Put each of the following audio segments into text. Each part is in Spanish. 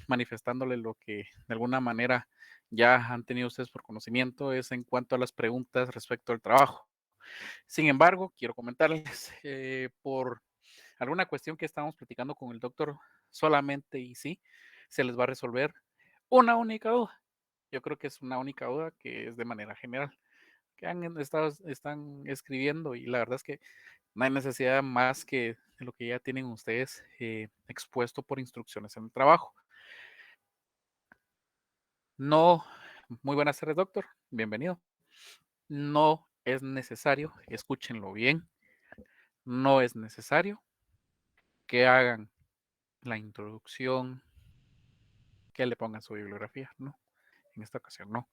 manifestándole lo que de alguna manera ya han tenido ustedes por conocimiento, es en cuanto a las preguntas respecto al trabajo. Sin embargo, quiero comentarles, por alguna cuestión que estábamos platicando con el doctor, solamente y sí, se les va a resolver una única duda. Yo creo que es una única duda que es de manera general, que están escribiendo y la verdad es que no hay necesidad más que de lo que ya tienen ustedes expuesto por instrucciones en el trabajo. No, muy buenas tardes, doctor. Bienvenido. No es necesario, escúchenlo bien, no es necesario que hagan la introducción, que le pongan su bibliografía, no, en esta ocasión no.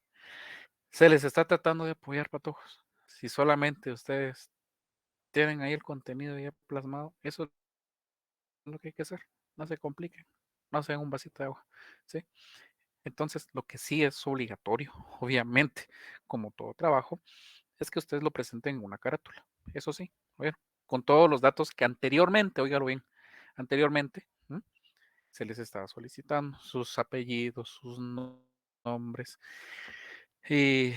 Se les está tratando de apoyar, patojos. Si solamente ustedes tienen ahí el contenido ya plasmado, eso es lo que hay que hacer. No se compliquen, no sean un vasito de agua, ¿sí? Entonces, lo que sí es obligatorio, obviamente, como todo trabajo, es que ustedes lo presenten en una carátula. Eso sí, bueno, con todos los datos que anteriormente, óigalo bien, anteriormente, se les estaba solicitando, sus apellidos, sus nombres, y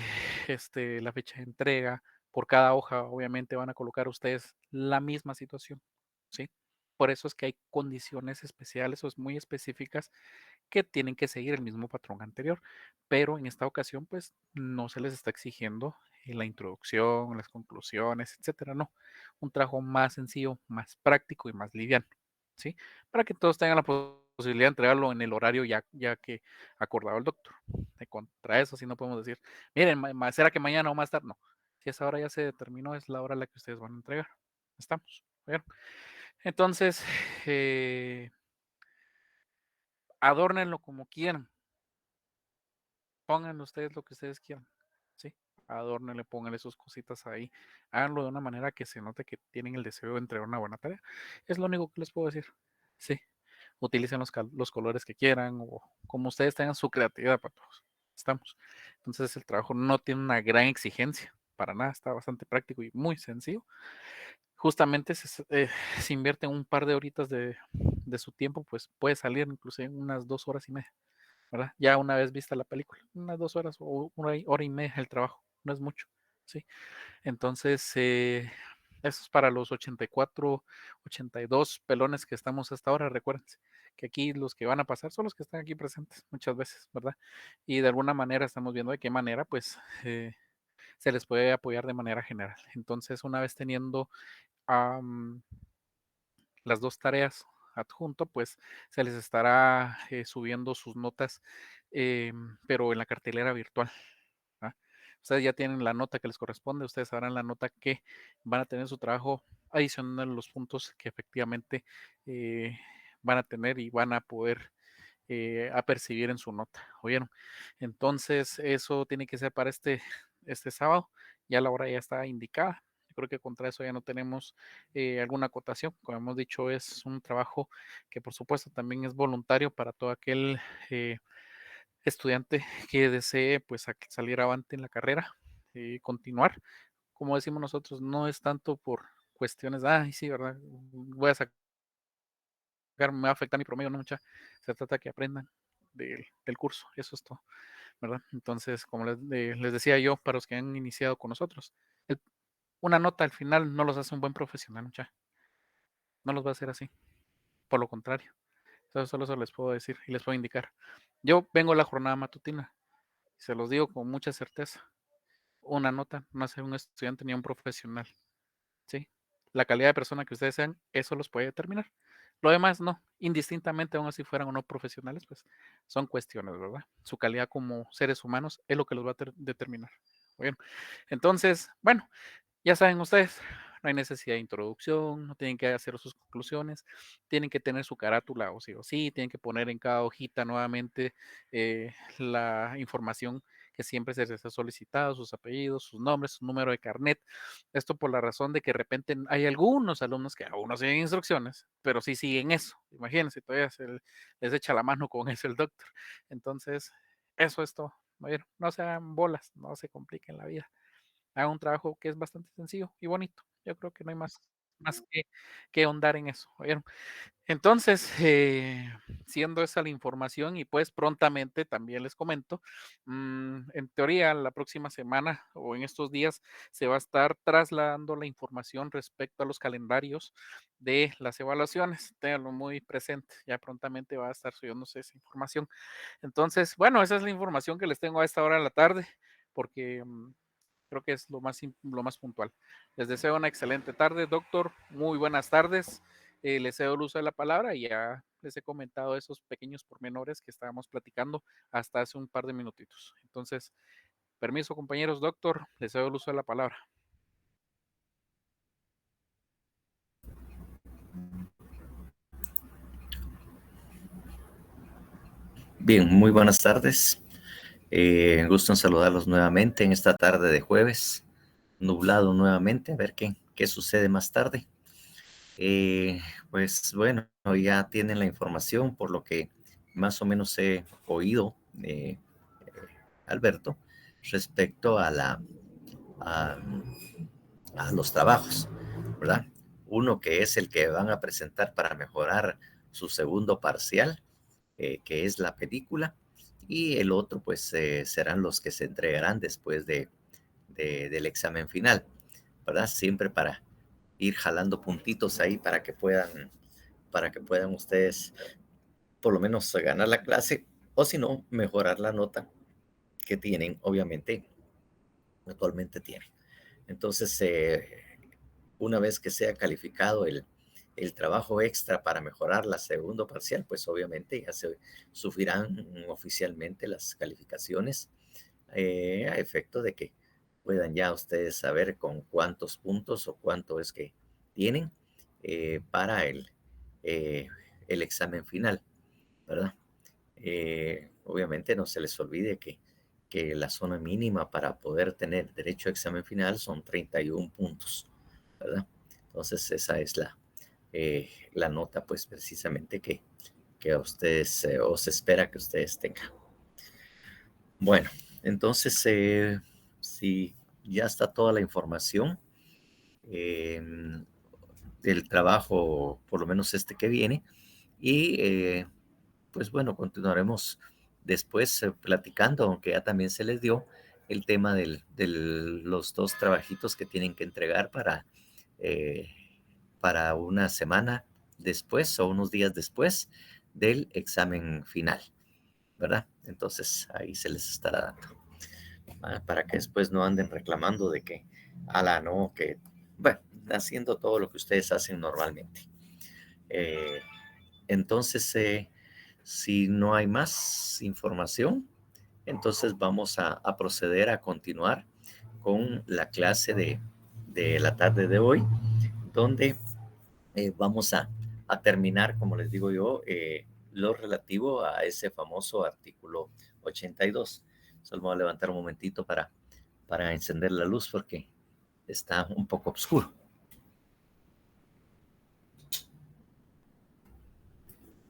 la fecha de entrega. Por cada hoja, obviamente, van a colocar ustedes la misma situación, ¿sí? Por eso es que hay condiciones especiales o muy específicas que tienen que seguir el mismo patrón anterior, pero en esta ocasión, pues, no se les está exigiendo la introducción, las conclusiones, etcétera, no. Un trabajo más sencillo, más práctico y más liviano, ¿sí? Para que todos tengan la posibilidad de entregarlo en el horario ya que acordado el doctor. De contra eso, sí no podemos decir, miren, será que mañana o más tarde, no. Si esa hora ya se determinó, es la hora a la que ustedes van a entregar. Estamos, ¿vieron? Entonces, eh, adórnenlo como quieran. Pongan ustedes lo que ustedes quieran, ¿sí? Adórnenle, pónganle sus cositas ahí. Háganlo de una manera que se note que tienen el deseo de entregar una buena tarea. Es lo único que les puedo decir. Sí. Utilicen los colores que quieran o como ustedes tengan su creatividad para todos. Estamos. Entonces el trabajo no tiene una gran exigencia. Para nada, está bastante práctico y muy sencillo. Justamente se invierte un par de horitas de su tiempo, pues puede salir incluso en unas 2 horas y media. ¿Verdad? Ya una vez vista la película, unas 2 horas o una hora y media el trabajo, no es mucho, ¿sí? Entonces, eso es para los 84, 82 pelones que estamos hasta ahora, recuérdense que aquí los que van a pasar son los que están aquí presentes muchas veces, ¿verdad? Y de alguna manera estamos viendo de qué manera, pues, se les puede apoyar de manera general. Entonces, una vez teniendo um, las dos tareas adjunto, pues se les estará subiendo sus notas, pero en la cartelera virtual. ¿Ah? Ustedes ya tienen la nota que les corresponde, ustedes sabrán la nota que van a tener en su trabajo, adicional los puntos que efectivamente van a tener y van a poder apercibir en su nota. ¿Oyeron? Entonces, eso tiene que ser para este sábado, ya la hora ya está indicada. Yo creo que contra eso ya no tenemos alguna acotación. Como hemos dicho, es un trabajo que por supuesto también es voluntario para todo aquel estudiante que desee pues salir avante en la carrera y continuar. Como decimos nosotros, no es tanto por cuestiones, ay, sí, ¿verdad? Voy a sacar, me va a afectar mi promedio, no mucha. Se trata que aprendan del curso, eso es todo, ¿verdad? Entonces, como les decía yo, para los que han iniciado con nosotros, el- una nota al final no los hace un buen profesional, mucha. No los va a hacer así, por lo contrario. Solo eso les puedo decir y les puedo indicar. Yo vengo a la jornada matutina, y se los digo con mucha certeza. Una nota no hace un estudiante ni un profesional, ¿sí? La calidad de persona que ustedes sean, eso los puede determinar. Lo demás no, indistintamente, aun así fueran o no profesionales, pues son cuestiones, ¿verdad? Su calidad como seres humanos es lo que los va a determinar. Bueno, entonces, bueno, ya saben ustedes, no hay necesidad de introducción, no tienen que hacer sus conclusiones, tienen que tener su carátula o sí, tienen que poner en cada hojita nuevamente la información que siempre se les ha solicitado, sus apellidos, sus nombres, su número de carnet. Esto por la razón de que de repente hay algunos alumnos que aún no siguen instrucciones, pero sí siguen eso. Imagínense, todavía les echa la mano con eso el doctor. Entonces, eso es todo. No se hagan bolas, no se compliquen la vida. Haga un trabajo que es bastante sencillo y bonito. Yo creo que no hay más. más que ahondar en eso, ¿oyeron? Entonces, siendo esa la información y pues prontamente también les comento, en teoría la próxima semana o en estos días se va a estar trasladando la información respecto a los calendarios de las evaluaciones. Ténganlo muy presente, ya prontamente va a estar subiéndose esa información. Entonces, bueno, esa es la información que les tengo a esta hora de la tarde, porque creo que es lo más puntual. Les deseo una excelente tarde, doctor. Muy buenas tardes. Les cedo el uso de la palabra y ya les he comentado esos pequeños pormenores que estábamos platicando hasta hace un par de minutitos. Entonces, permiso, compañeros, doctor, les cedo el uso de la palabra. Bien, muy buenas tardes. Gusto en saludarlos nuevamente en esta tarde de jueves, nublado nuevamente, a ver qué sucede más tarde. Pues bueno, ya tienen la información por lo que más o menos he oído, Alberto, respecto a, a los trabajos, ¿verdad? Uno que es el que van a presentar para mejorar su segundo parcial, que es la película, y el otro pues serán los que se entregarán después del examen final, ¿verdad? Siempre para ir jalando puntitos ahí para que puedan ustedes por lo menos ganar la clase o si no, mejorar la nota que tienen, obviamente, actualmente tienen. Entonces, una vez que sea calificado el trabajo extra para mejorar la segundo parcial, pues obviamente ya se subirán oficialmente las calificaciones a efecto de que puedan ya ustedes saber con cuántos puntos o cuánto es que tienen para eh, el examen final, ¿verdad? Obviamente no se les olvide que la zona mínima para poder tener derecho a examen final son 31 puntos, ¿verdad? Entonces esa es la nota, pues precisamente que a ustedes o se espera que ustedes tengan. Bueno, entonces si ya está toda la información eh, del trabajo, por lo menos este que viene, y pues bueno, continuaremos después platicando, aunque ya también se les dio el tema de los dos trabajitos que tienen que entregar eh, para una semana después o unos días después del examen final, ¿verdad? Entonces ahí se les estará dando, para que después no anden reclamando de que, ala, no, que, bueno, haciendo todo lo que ustedes hacen normalmente. Eh, entonces, si no hay más información, entonces vamos a proceder a continuar con la clase de la tarde de hoy, donde vamos a terminar, como les digo yo, lo relativo a ese famoso artículo 82. Solo voy a levantar un momentito para encender la luz porque está un poco oscuro.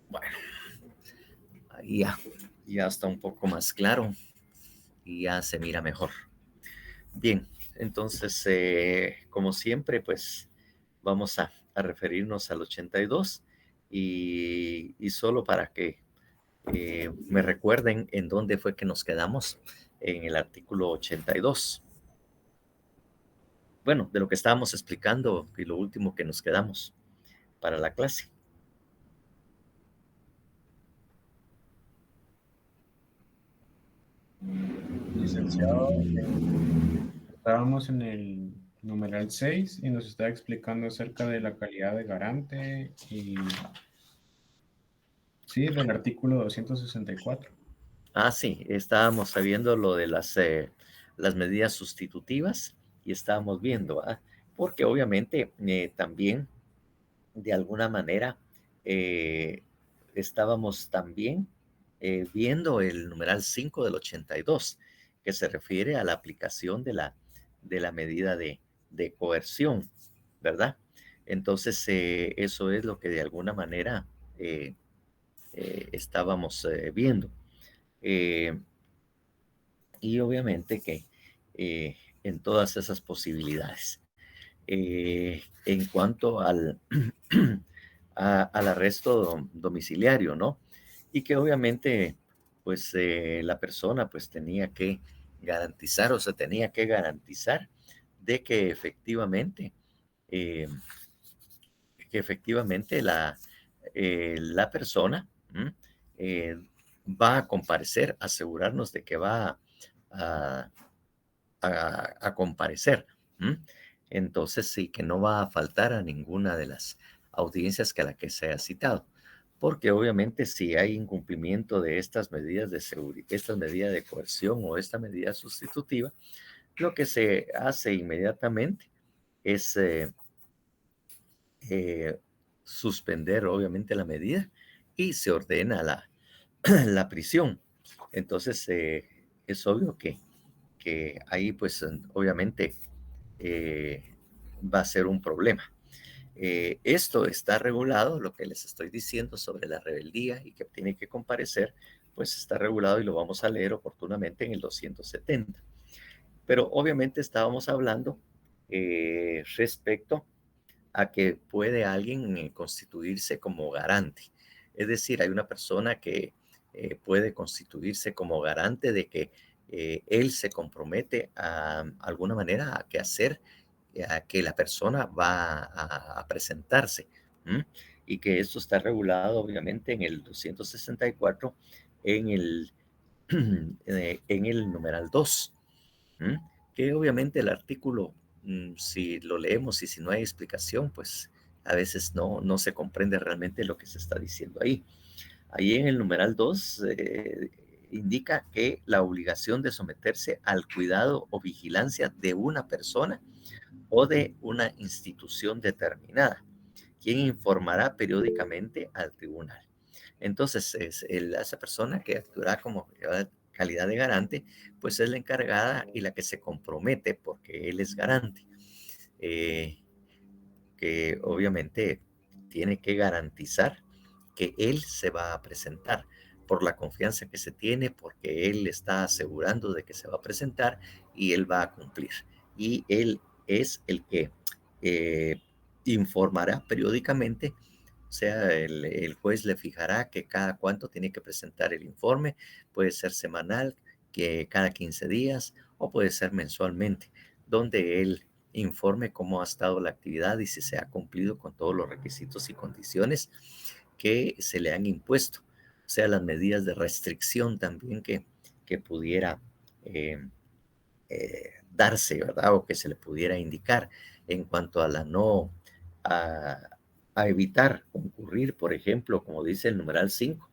Bueno, ahí ya está un poco más claro y ya se mira mejor. Bien, entonces, como siempre, pues vamos a referirnos al 82 y solo para que me recuerden en dónde fue que nos quedamos en el artículo 82. Bueno, de lo que estábamos explicando y lo último que nos quedamos para la clase. Licenciado, estábamos en el numeral 6 y nos está explicando acerca de la calidad de garante y sí, del artículo 264. Sí, estábamos sabiendo lo de las medidas sustitutivas y estábamos viendo, porque obviamente también de alguna manera eh, estábamos también viendo el numeral 5 del 82 que se refiere a la aplicación de la medida de coerción, ¿verdad? Entonces, eso es lo que de alguna manera eh, estábamos viendo. Eh, y obviamente que en todas esas posibilidades. en cuanto al, al arresto domiciliario, ¿no? Y que obviamente, pues la persona pues tenía que garantizar o se tenía que garantizar de eh, que efectivamente la persona eh, va a comparecer, asegurarnos de que va a, a comparecer. ¿M? Entonces sí, que no va a faltar a ninguna de las audiencias que a la que se ha citado. Porque obviamente si hay incumplimiento de estas medidas de seguridad, esta medida de coerción o esta medida sustitutiva, lo que se hace inmediatamente es eh, suspender obviamente la medida y se ordena la prisión. Entonces es obvio que ahí pues obviamente va a ser un problema. Esto está regulado, lo que les estoy diciendo sobre la rebeldía y que tiene que comparecer, pues está regulado y lo vamos a leer oportunamente en el 270. Pero obviamente estábamos hablando respecto a que puede alguien constituirse como garante. Es decir, hay una persona que puede constituirse como garante de que él se compromete a alguna manera a que hacer a que la persona va a presentarse. ¿M? Y que esto está regulado obviamente en el 264 en el, en el numeral 2. ¿M? Que obviamente el artículo, si lo leemos y si no hay explicación, pues a veces no se comprende realmente lo que se está diciendo ahí. Ahí en el numeral 2 indica que la obligación de someterse al cuidado o vigilancia de una persona o de una institución determinada, quien informará periódicamente al tribunal. Entonces, esa persona que actuará como calidad de garante, pues es la encargada y la que se compromete, porque él es garante, que obviamente tiene que garantizar que él se va a presentar por la confianza que se tiene, porque él está asegurando de que se va a presentar y él va a cumplir. Y él es el que informará periódicamente, o sea, el juez le fijará que cada cuánto tiene que presentar el informe, puede ser semanal, que cada 15 días o puede ser mensualmente, donde él informe cómo ha estado la actividad y si se ha cumplido con todos los requisitos y condiciones que se le han impuesto, o sea, las medidas de restricción también que pudiera darse, ¿verdad? O que se le pudiera indicar en cuanto a la no, a, a evitar concurrir, por ejemplo, como dice el numeral 5,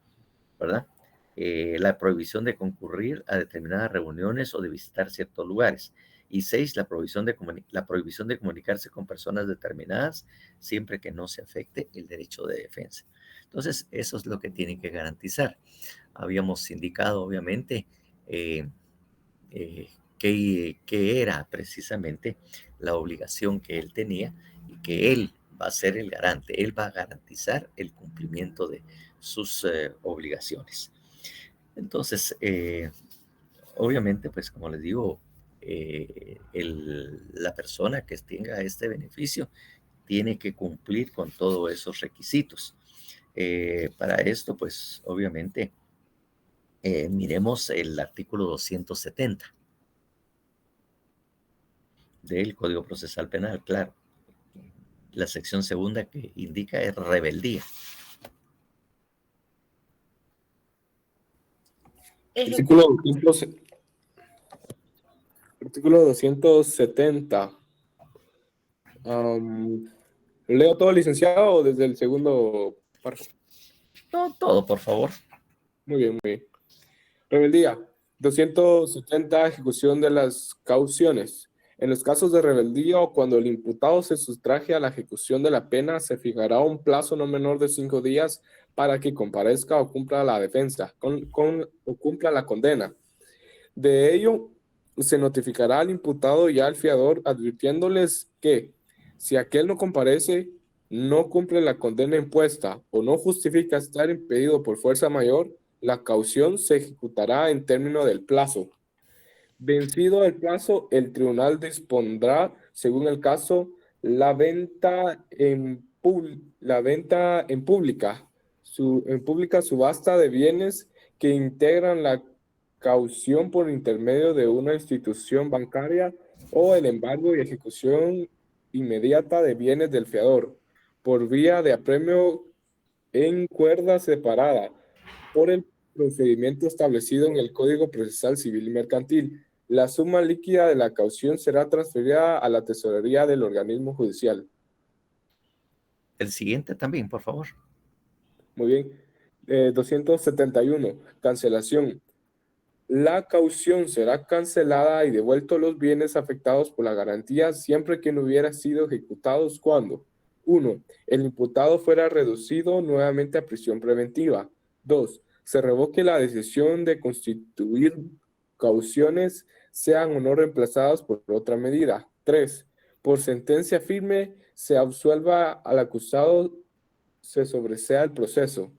¿verdad? La prohibición de concurrir a determinadas reuniones o de visitar ciertos lugares. Y 6, la prohibición de comunicarse con personas determinadas siempre que no se afecte el derecho de defensa. Entonces, eso es lo que tiene que garantizar. Habíamos indicado, obviamente, que era precisamente la obligación que él tenía y que él va a ser el garante, él va a garantizar el cumplimiento de sus obligaciones. Entonces, obviamente, pues como les digo, la persona que tenga este beneficio tiene que cumplir con todos esos requisitos. Para esto, pues obviamente, miremos el artículo 270 del Código Procesal Penal, claro. La sección segunda que indica es rebeldía. Artículo 270. ¿Leo todo, licenciado, o desde el segundo párrafo? No, todo, por favor. Muy bien, muy bien. Rebeldía. 270. Ejecución de las cauciones. En los casos de rebeldía o cuando el imputado se sustraje a la ejecución de la pena, se fijará un plazo no menor de 5 días para que comparezca o cumpla la defensa, o cumpla la condena. De ello, se notificará al imputado y al fiador advirtiéndoles que si aquel no comparece, no cumple la condena impuesta o no justifica estar impedido por fuerza mayor, la caución se ejecutará en término del plazo. Vencido el plazo, el tribunal dispondrá, según el caso, La venta en pública, en pública subasta de bienes que integran la caución por intermedio de una institución bancaria o el embargo y ejecución inmediata de bienes del fiador por vía de apremio en cuerda separada por el procedimiento establecido en el Código Procesal Civil y Mercantil. La suma líquida de la caución será transferida a la tesorería del organismo judicial. El siguiente también, por favor. Muy bien. 271. Cancelación. La caución será cancelada y devueltos los bienes afectados por la garantía siempre que no hubiera sido ejecutados cuando 1. El imputado fuera reducido nuevamente a prisión preventiva. 2. Se revoque la decisión de constituir cauciones sean o no reemplazadas por otra medida. 3. Por sentencia firme se absuelva al acusado, se sobresea el proceso.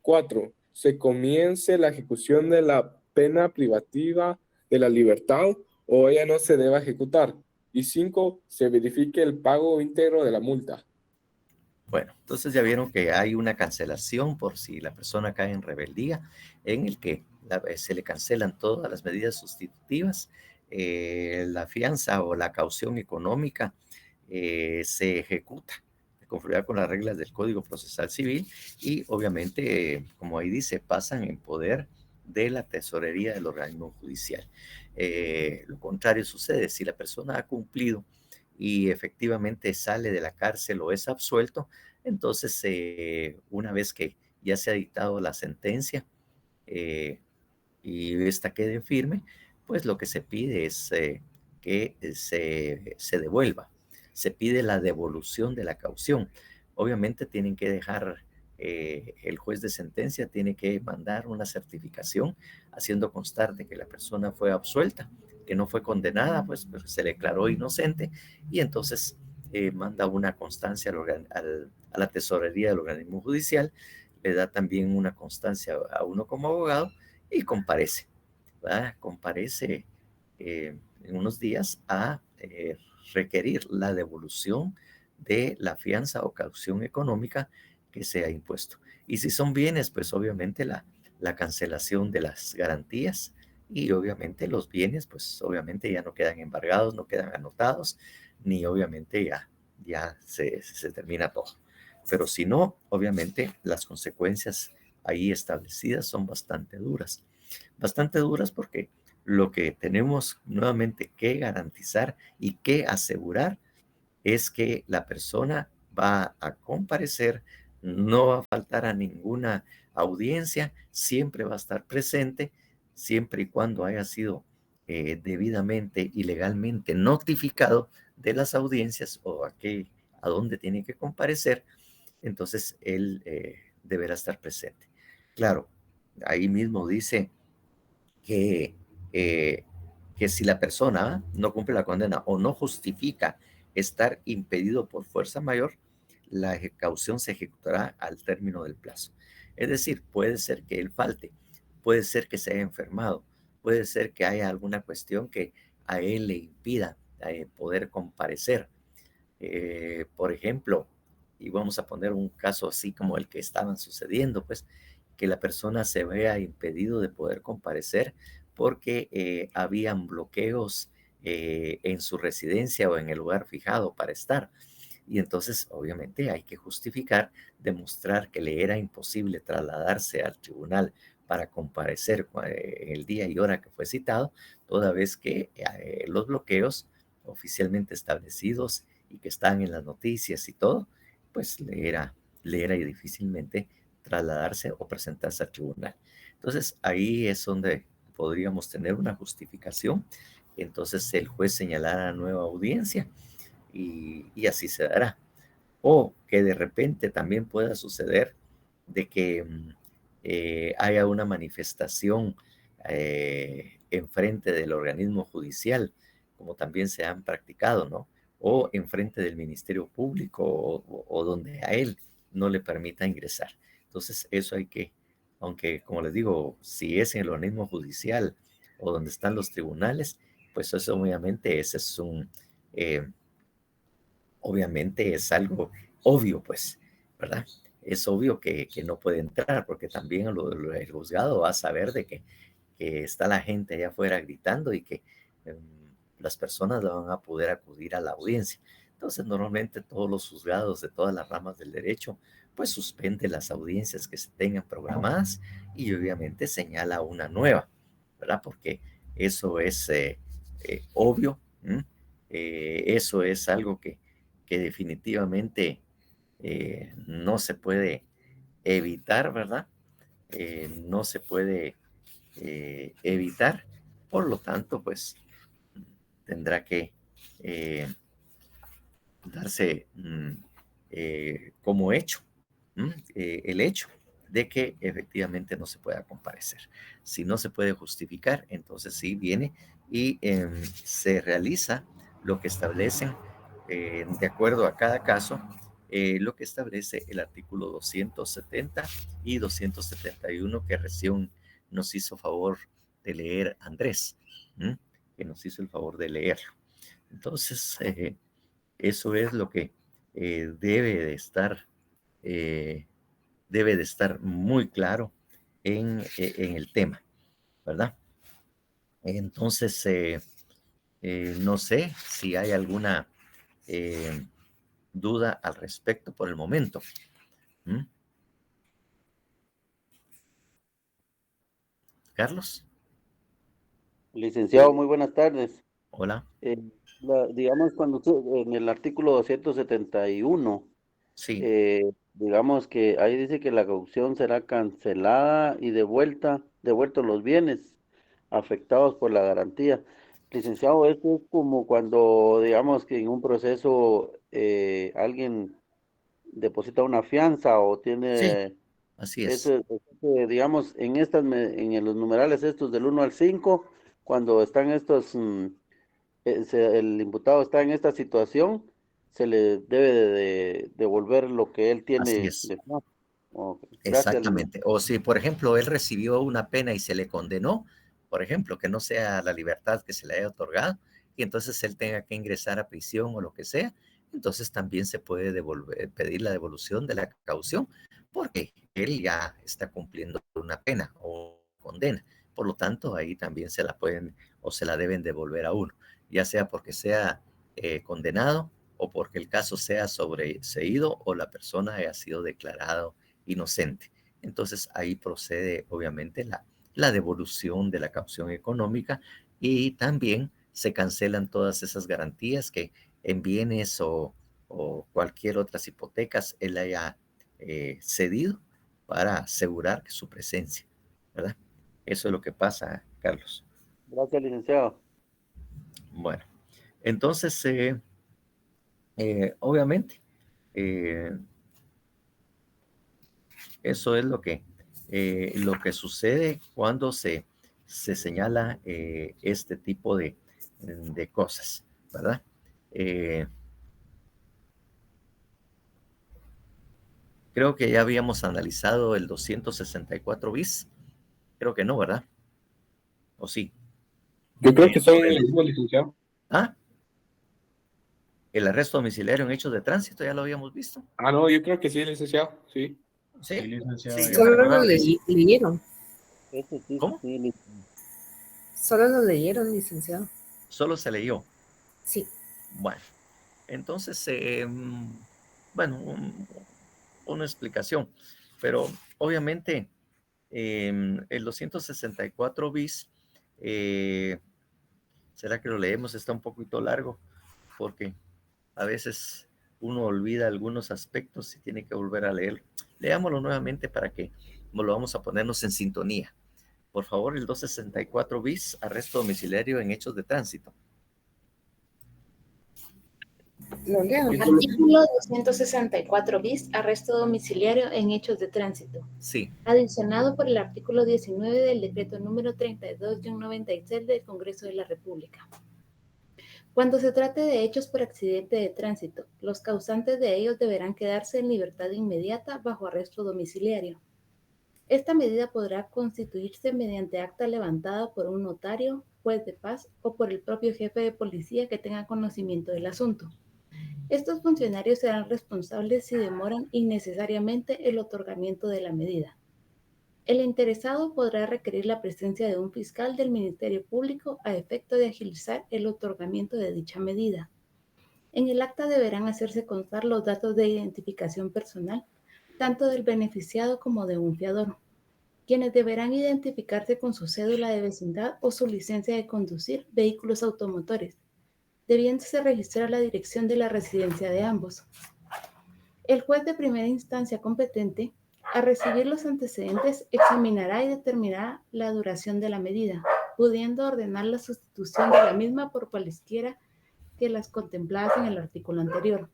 4. Se comience la ejecución de la pena privativa de la libertad o ella no se deba ejecutar. Y 5. Se verifique el pago íntegro de la multa. Bueno, entonces ya vieron que hay una cancelación por si la persona cae en rebeldía, en el que se le cancelan todas las medidas sustitutivas, la fianza o la caución económica se ejecuta de conformidad con las reglas del Código Procesal Civil y obviamente, como ahí dice, pasan en poder de la tesorería del organismo judicial. Lo contrario sucede si la persona ha cumplido y efectivamente sale de la cárcel o es absuelto, entonces una vez que ya se ha dictado la sentencia y esta quede firme, pues lo que se pide es que se devuelva. Se pide la devolución de la caución. Obviamente tienen que dejar, el juez de sentencia tiene que mandar una certificación haciendo constar de que la persona fue absuelta, que no fue condenada, pues se le declaró inocente y entonces manda una constancia a la tesorería del organismo judicial, le da también una constancia a uno como abogado y comparece, ¿verdad? Comparece en unos días a requerir la devolución de la fianza o caución económica que se ha impuesto. Y si son bienes, pues obviamente la cancelación de las garantías y obviamente los bienes, pues obviamente ya no quedan embargados, no quedan anotados, ni obviamente ya se termina todo. Pero si no, obviamente las consecuencias ahí establecidas son bastante duras porque lo que tenemos nuevamente que garantizar y que asegurar es que la persona va a comparecer, no va a faltar a ninguna audiencia, siempre va a estar presente, siempre y cuando haya sido debidamente y legalmente notificado de las audiencias o a dónde tiene que comparecer, entonces él deberá estar presente. Claro, ahí mismo dice que, eh, que si la persona no cumple la condena o no justifica estar impedido por fuerza mayor, la caución se ejecutará al término del plazo. Es decir, puede ser que él falte, puede ser que se haya enfermado, puede ser que haya alguna cuestión que a él le impida poder comparecer. Por ejemplo, y vamos a poner un caso así como el que estaban sucediendo, pues que la persona se vea impedido de poder comparecer porque habían bloqueos en su residencia o en el lugar fijado para estar. Y entonces, obviamente, hay que justificar, demostrar que le era imposible trasladarse al tribunal para comparecer el día y hora que fue citado, toda vez que los bloqueos oficialmente establecidos y que están en las noticias y todo, pues le era difícilmente trasladarse o presentarse al tribunal. Entonces, ahí es donde podríamos tener una justificación. Entonces, el juez señalará nueva audiencia y así se dará. O que de repente también pueda suceder de que haya una manifestación enfrente del organismo judicial, como también se han practicado, ¿no? O enfrente del Ministerio Público o donde a él no le permita ingresar. Entonces, eso hay que, aunque como les digo, si es en el organismo judicial o donde están los tribunales, pues eso obviamente ese es obviamente es algo obvio, pues, ¿verdad? Es obvio que no puede entrar, porque también el juzgado va a saber de que está la gente allá afuera gritando y que las personas van a poder acudir a la audiencia. Entonces, normalmente todos los juzgados de todas las ramas del derecho, pues suspende las audiencias que se tengan programadas y obviamente señala una nueva, ¿verdad? Porque eso es obvio, eso es algo que definitivamente no se puede evitar, ¿verdad? No se puede evitar, por lo tanto, pues tendrá que darse como hecho el hecho de que efectivamente no se pueda comparecer. Si no se puede justificar, entonces sí viene y se realiza lo que establecen de acuerdo a cada caso, lo que establece el artículo 270 y 271 que recién nos hizo favor de leer Andrés, que nos hizo el favor de leerlo. Entonces, eso es lo que debe de estar muy claro en el tema, ¿verdad? Entonces, no sé si hay alguna duda al respecto por el momento. Carlos, Licenciado, muy buenas tardes. hola. Digamos, cuando en el artículo 271, Sí, digamos que ahí dice que la caución será cancelada y devueltos los bienes afectados por la garantía. Licenciado, esto es como cuando, digamos, que en un proceso alguien deposita una fianza o sí, tiene, así es. eso, digamos, en los numerales estos del 1 al 5, cuando están estos... el imputado está en esta situación, se le debe de devolver lo que él Así tiene es. de más. Ok, gracias, Exactamente. O si, por ejemplo, él recibió una pena y se le condenó, por ejemplo, que no sea la libertad que se le haya otorgado, y entonces él tenga que ingresar a prisión o lo que sea, entonces también se puede pedir la devolución de la caución, porque él ya está cumpliendo una pena o condena. Por lo tanto, ahí también se la pueden o se la deben devolver a uno, ya sea porque sea condenado o porque el caso sea sobreseído o la persona haya sido declarado inocente. Entonces ahí procede obviamente la devolución de la caución económica y también se cancelan todas esas garantías que en bienes o cualquier otras hipotecas él haya cedido para asegurar su presencia, ¿verdad? Eso es lo que pasa, Carlos. gracias, licenciado. Bueno, entonces, obviamente, eso es lo que sucede cuando se señala este tipo de cosas, ¿verdad? Creo que ya habíamos analizado el 264 bis. Creo que no, ¿verdad? ¿O sí? Yo creo que son Sobre el mismo, licenciado. Ah, el arresto domiciliario en hechos de tránsito, ya lo habíamos visto. Ah, no, yo creo que sí, licenciado, sí. Sí, Sí, licenciado, sí, ya yo me lo Solo lo recordaba que sí. leyeron, Eso sí, ¿Cómo? sí, solo lo leyeron, licenciado. Solo se leyó. Sí, Bueno, entonces, bueno, una explicación, pero obviamente el 264 bis, ¿será que lo leemos? Está un poquito largo porque a veces uno olvida algunos aspectos y tiene que volver a leerlo. Leámoslo nuevamente para que volvamos a ponernos en sintonía. Por favor, el 264 bis, arresto domiciliario en hechos de tránsito. lo leo. Artículo 264 bis, arresto domiciliario en hechos de tránsito. Sí, Adicionado por el artículo 19 del decreto número 32-96 del Congreso de la República. Cuando se trate de hechos por accidente de tránsito, los causantes de ellos deberán quedarse en libertad inmediata bajo arresto domiciliario. Esta medida podrá constituirse mediante acta levantada por un notario, juez de paz o por el propio jefe de policía que tenga conocimiento del asunto. Estos funcionarios serán responsables si demoran innecesariamente el otorgamiento de la medida. El interesado podrá requerir la presencia de un fiscal del Ministerio Público a efecto de agilizar el otorgamiento de dicha medida. En el acta deberán hacerse constar los datos de identificación personal, tanto del beneficiado como de un fiador, quienes deberán identificarse con su cédula de vecindad o su licencia de conducir vehículos automotores, debiéndose registrar la dirección de la residencia de ambos. El juez de primera instancia competente, al recibir los antecedentes, examinará y determinará la duración de la medida, pudiendo ordenar la sustitución de la misma por cualesquiera que las contempladas en el artículo anterior.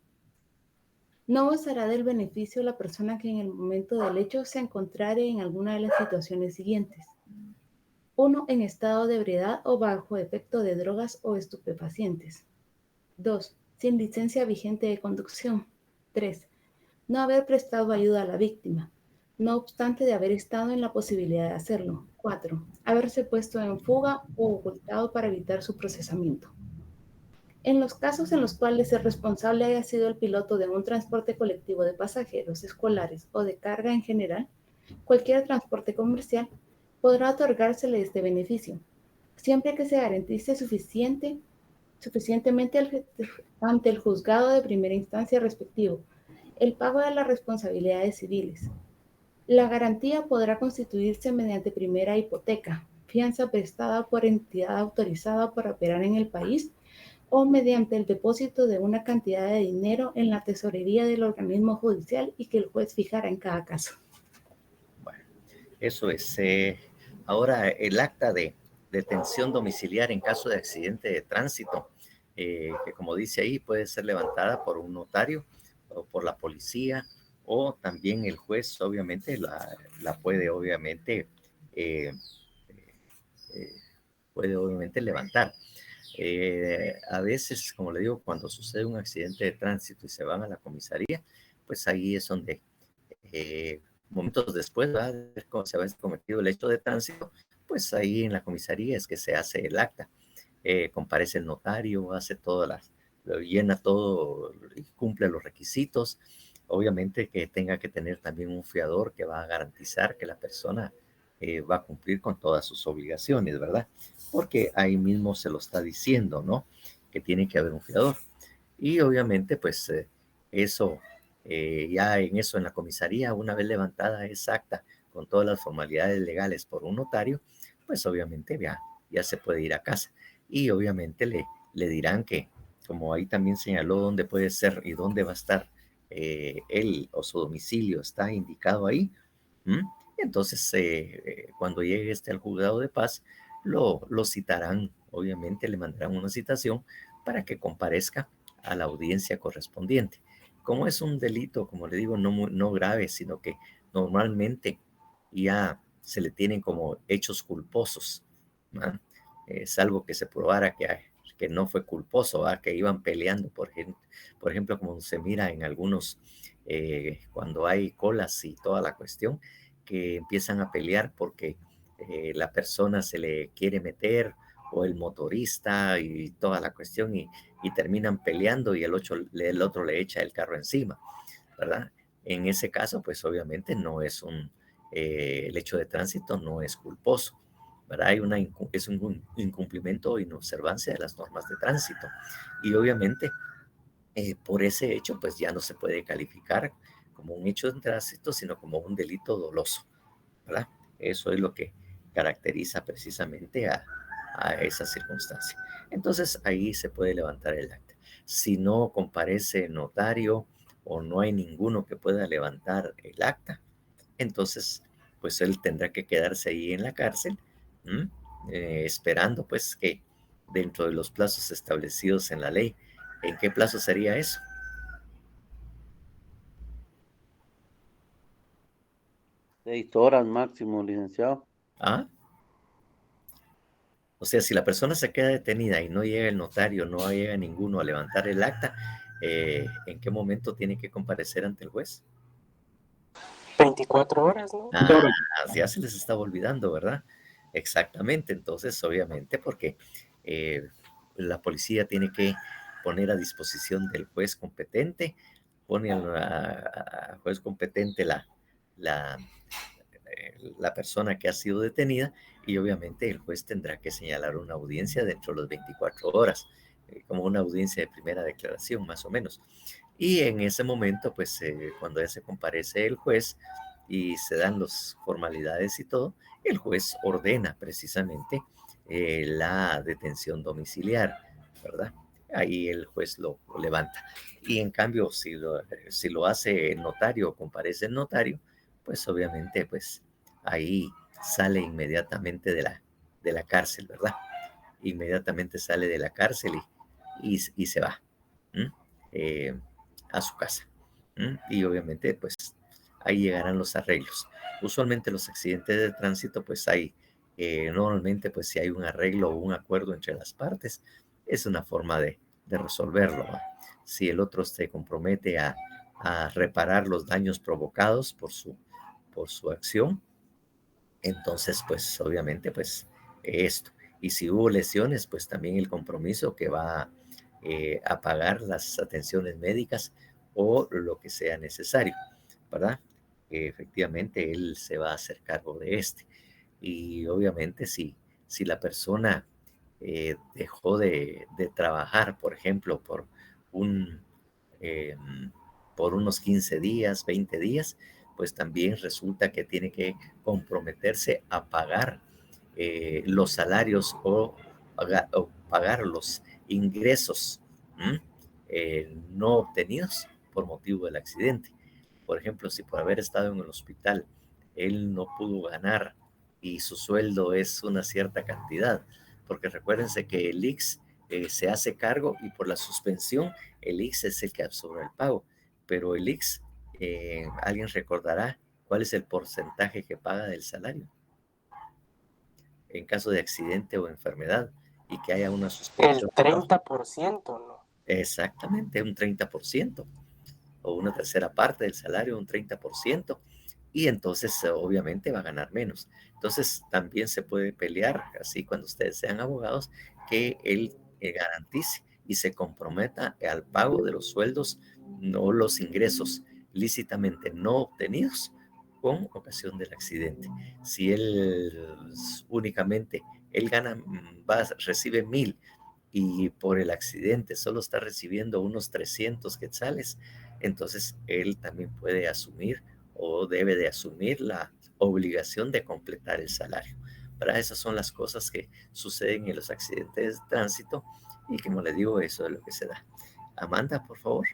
No gozará del beneficio la persona que en el momento del hecho se encontrare en alguna de las situaciones siguientes. 1. En estado de ebriedad o bajo efecto de drogas o estupefacientes. 2. Sin licencia vigente de conducción. 3. No haber prestado ayuda a la víctima, no obstante de haber estado en la posibilidad de hacerlo. 4. Haberse puesto en fuga o ocultado para evitar su procesamiento. En los casos en los cuales el responsable haya sido el piloto de un transporte colectivo de pasajeros, escolares o de carga en general, cualquier transporte comercial, podrá otorgársele este beneficio, siempre que se garantice suficientemente ante el juzgado de primera instancia respectivo el pago de las responsabilidades civiles. La garantía podrá constituirse mediante primera hipoteca, fianza prestada por entidad autorizada para operar en el país o mediante el depósito de una cantidad de dinero en la tesorería del organismo judicial y que el juez fijará en cada caso. Bueno, eso es. Ahora, el acta de detención domiciliar en caso de accidente de tránsito, que como dice ahí, puede ser levantada por un notario o por la policía, o también el juez obviamente la puede obviamente levantar. A veces, como le digo, cuando sucede un accidente de tránsito y se van a la comisaría, pues ahí es donde momentos después, ¿verdad?, de cómo se había cometido el hecho de tránsito, pues ahí en la comisaría es que se hace el acta. Comparece el notario, hace lo llena todo y cumple los requisitos. Obviamente que tenga que tener también un fiador que va a garantizar que la persona va a cumplir con todas sus obligaciones, ¿verdad? Porque ahí mismo se lo está diciendo, ¿no? Que tiene que haber un fiador. Y obviamente, pues eso, ya en la comisaría, una vez levantada esa acta con todas las formalidades legales por un notario, pues obviamente ya se puede ir a casa. Y obviamente le dirán que, como ahí también señaló dónde puede ser y dónde va a estar él o su domicilio está indicado ahí. Entonces, cuando llegue al juzgado de paz, lo citarán, obviamente le mandarán una citación para que comparezca a la audiencia correspondiente. Como es un delito, como le digo, no grave, sino que normalmente ya se le tienen como hechos culposos, ¿no? Salvo que se probara que no fue culposo, ¿va?, que iban peleando, por ejemplo, como se mira en algunos, cuando hay colas y toda la cuestión, que empiezan a pelear porque la persona se le quiere meter, o el motorista y toda la cuestión, y terminan peleando y el otro le echa el carro encima, ¿verdad? En ese caso, pues obviamente no es el hecho de tránsito no es culposo, ¿verdad? Es un incumplimiento o inobservancia de las normas de tránsito. Y obviamente, por ese hecho, pues ya no se puede calificar como un hecho de tránsito, sino como un delito doloso, ¿verdad? Eso es lo que caracteriza precisamente a esa circunstancia. Entonces, ahí se puede levantar el acta. Si no comparece notario o no hay ninguno que pueda levantar el acta, entonces, pues él tendrá que quedarse ahí en la cárcel, esperando pues que dentro de los plazos establecidos en la ley. ¿En qué plazo sería eso? 6 horas máximo, licenciado. ¿Ah? O sea, si la persona se queda detenida y no llega el notario, no llega ninguno a levantar el acta, ¿en qué momento tiene que comparecer ante el juez? 24 horas, ¿no? Ya se les estaba olvidando, ¿verdad? Exactamente. Entonces, obviamente, porque la policía tiene que poner a disposición del juez competente, pone al juez competente la persona que ha sido detenida y obviamente el juez tendrá que señalar una audiencia dentro de las 24 horas, como una audiencia de primera declaración más o menos. Y en ese momento, pues cuando ya se comparece el juez y se dan las formalidades y todo, el juez ordena precisamente la detención domiciliar, ¿verdad? Ahí el juez lo levanta. Y en cambio, si lo hace el notario o comparece el notario, pues obviamente, pues ahí sale inmediatamente de la cárcel, ¿verdad? Inmediatamente sale de la cárcel y se va a su casa. Y obviamente, pues ahí llegarán los arreglos. Usualmente los accidentes de tránsito, pues hay, normalmente, pues si hay un arreglo o un acuerdo entre las partes, es una forma de resolverlo, ¿va? Si el otro se compromete a reparar los daños provocados por su acción, entonces, pues obviamente, pues esto. Y si hubo lesiones, pues también el compromiso que va a pagar las atenciones médicas o lo que sea necesario, ¿verdad? Efectivamente, él se va a hacer cargo de este. Y obviamente, si la persona dejó de trabajar, por ejemplo, eh, por unos 15 días, 20 días, pues también resulta que tiene que comprometerse a pagar los salarios o pagar los ingresos no obtenidos por motivo del accidente. Por ejemplo, si por haber estado en el hospital él no pudo ganar y su sueldo es una cierta cantidad, porque recuérdense que el IX se hace cargo y por la suspensión el IX es el que absorbe el pago, pero el IX, alguien recordará cuál es el porcentaje que paga del salario en caso de accidente o enfermedad y que haya una El suspensión. 30%, ¿no? Exactamente, un 30% o una tercera parte del salario, un 30%, y entonces obviamente va a ganar menos. Entonces también se puede pelear, así cuando ustedes sean abogados, que él garantice y se comprometa al pago de los sueldos, no los ingresos lícitamente no obtenidos con ocasión del accidente. Si él únicamente, él gana, recibe 1,000 y por el accidente solo está recibiendo unos 300 quetzales, entonces él también puede asumir o debe de asumir la obligación de completar el salario. Para esas son las cosas que suceden en los accidentes de tránsito y como les digo, eso es lo que se da. Amanda, por favor.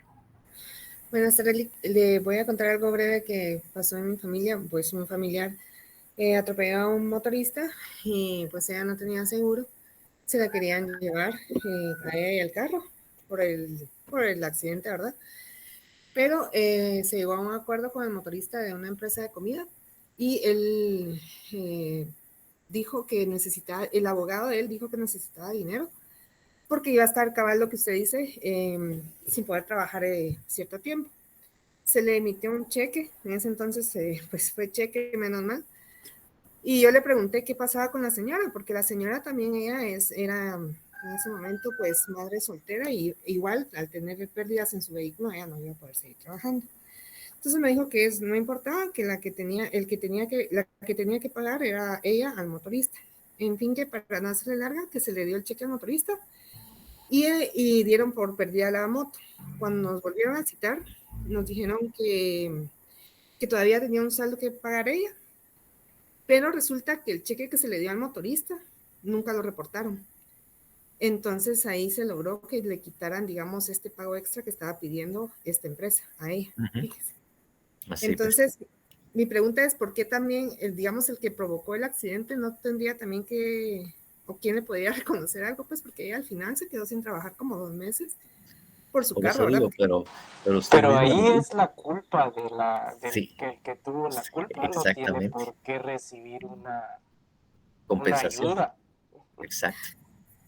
Buenas tardes, le voy a contar algo breve que pasó en mi familia. Pues un familiar atropelló a un motorista y pues ella no tenía seguro. Se la querían llevar a ella y al carro por el accidente, ¿verdad? Pero se llegó a un acuerdo con el motorista de una empresa de comida y él dijo que necesitaba, el abogado de él dijo que necesitaba dinero porque iba a estar cabal lo que usted dice, sin poder trabajar cierto tiempo. Se le emitió un cheque, en ese entonces pues fue cheque, menos mal. Y yo le pregunté qué pasaba con la señora, porque la señora también era en ese momento pues madre soltera y igual al tener pérdidas en su vehículo ella no iba a poder seguir trabajando. Entonces me dijo que no importaba, que la que tenía que pagar era ella al motorista. En fin, que para no hacerle larga, que se le dio el cheque al motorista y dieron por perdida la moto. Cuando nos volvieron a citar, nos dijeron que todavía tenía un saldo que pagar ella, pero resulta que el cheque que se le dio al motorista nunca lo reportaron. Entonces ahí se logró que le quitaran, digamos, este pago extra que estaba pidiendo esta empresa a ella. Así entonces, pues, mi pregunta es, ¿por qué también, digamos, el que provocó el accidente no tendría también que, o quién le podría reconocer algo? Pues porque ella al final se quedó sin trabajar como 2 meses por su carro, ¿verdad? Digo, pero ahí es la culpa del sí, que tuvo la culpa, no tiene por qué recibir una compensación. ayuda. Exacto.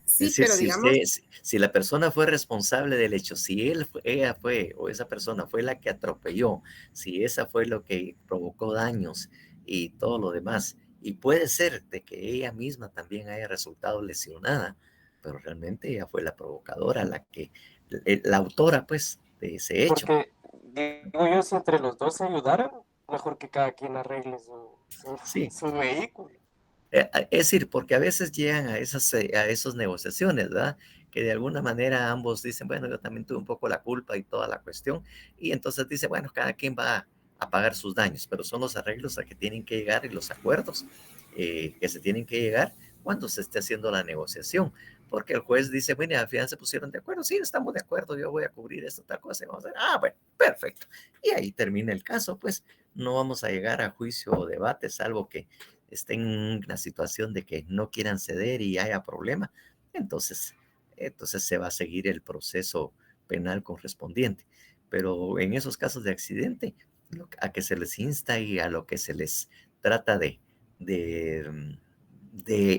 Sí, es decir, pero digamos, si la persona fue responsable del hecho, si ella fue o esa persona fue la que atropelló, si esa fue lo que provocó daños y todo lo demás, y puede ser de que ella misma también haya resultado lesionada, pero realmente ella fue la provocadora, la que la autora, pues, de ese hecho. Porque digo yo, si entre los dos se ayudaran, mejor que cada quien arregle Sí. su vehículo. Es decir, porque a veces llegan a esas negociaciones, ¿verdad? Que de alguna manera ambos dicen, bueno, yo también tuve un poco la culpa y toda la cuestión, y entonces dice, bueno, cada quien va a pagar sus daños, pero son los arreglos a que tienen que llegar y los acuerdos que se tienen que llegar cuando se esté haciendo la negociación, porque el juez dice, bueno, al final se pusieron de acuerdo, sí, estamos de acuerdo, yo voy a cubrir esto, tal cosa, y vamos a hacer, bueno, perfecto, y ahí termina el caso, pues no vamos a llegar a juicio o debate, salvo que estén en la situación de que no quieran ceder y haya problema, entonces se va a seguir el proceso penal correspondiente. Pero en esos casos de accidente, a que se les insta y a lo que se les trata de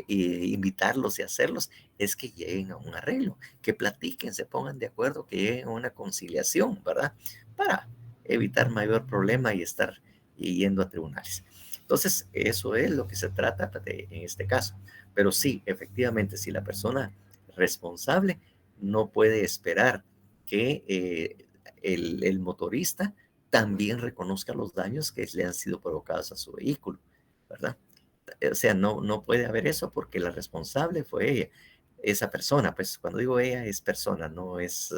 invitarlos y hacerlos, es que lleguen a un arreglo, que platiquen, se pongan de acuerdo, que lleguen a una conciliación, ¿verdad? Para evitar mayor problema y estar yendo a tribunales. Entonces, eso es lo que se trata en este caso. Pero sí, efectivamente, si la persona responsable no puede esperar que el motorista también reconozca los daños que le han sido provocados a su vehículo, ¿verdad? O sea, no puede haber eso porque la responsable fue ella, esa persona. Pues cuando digo ella es persona, no es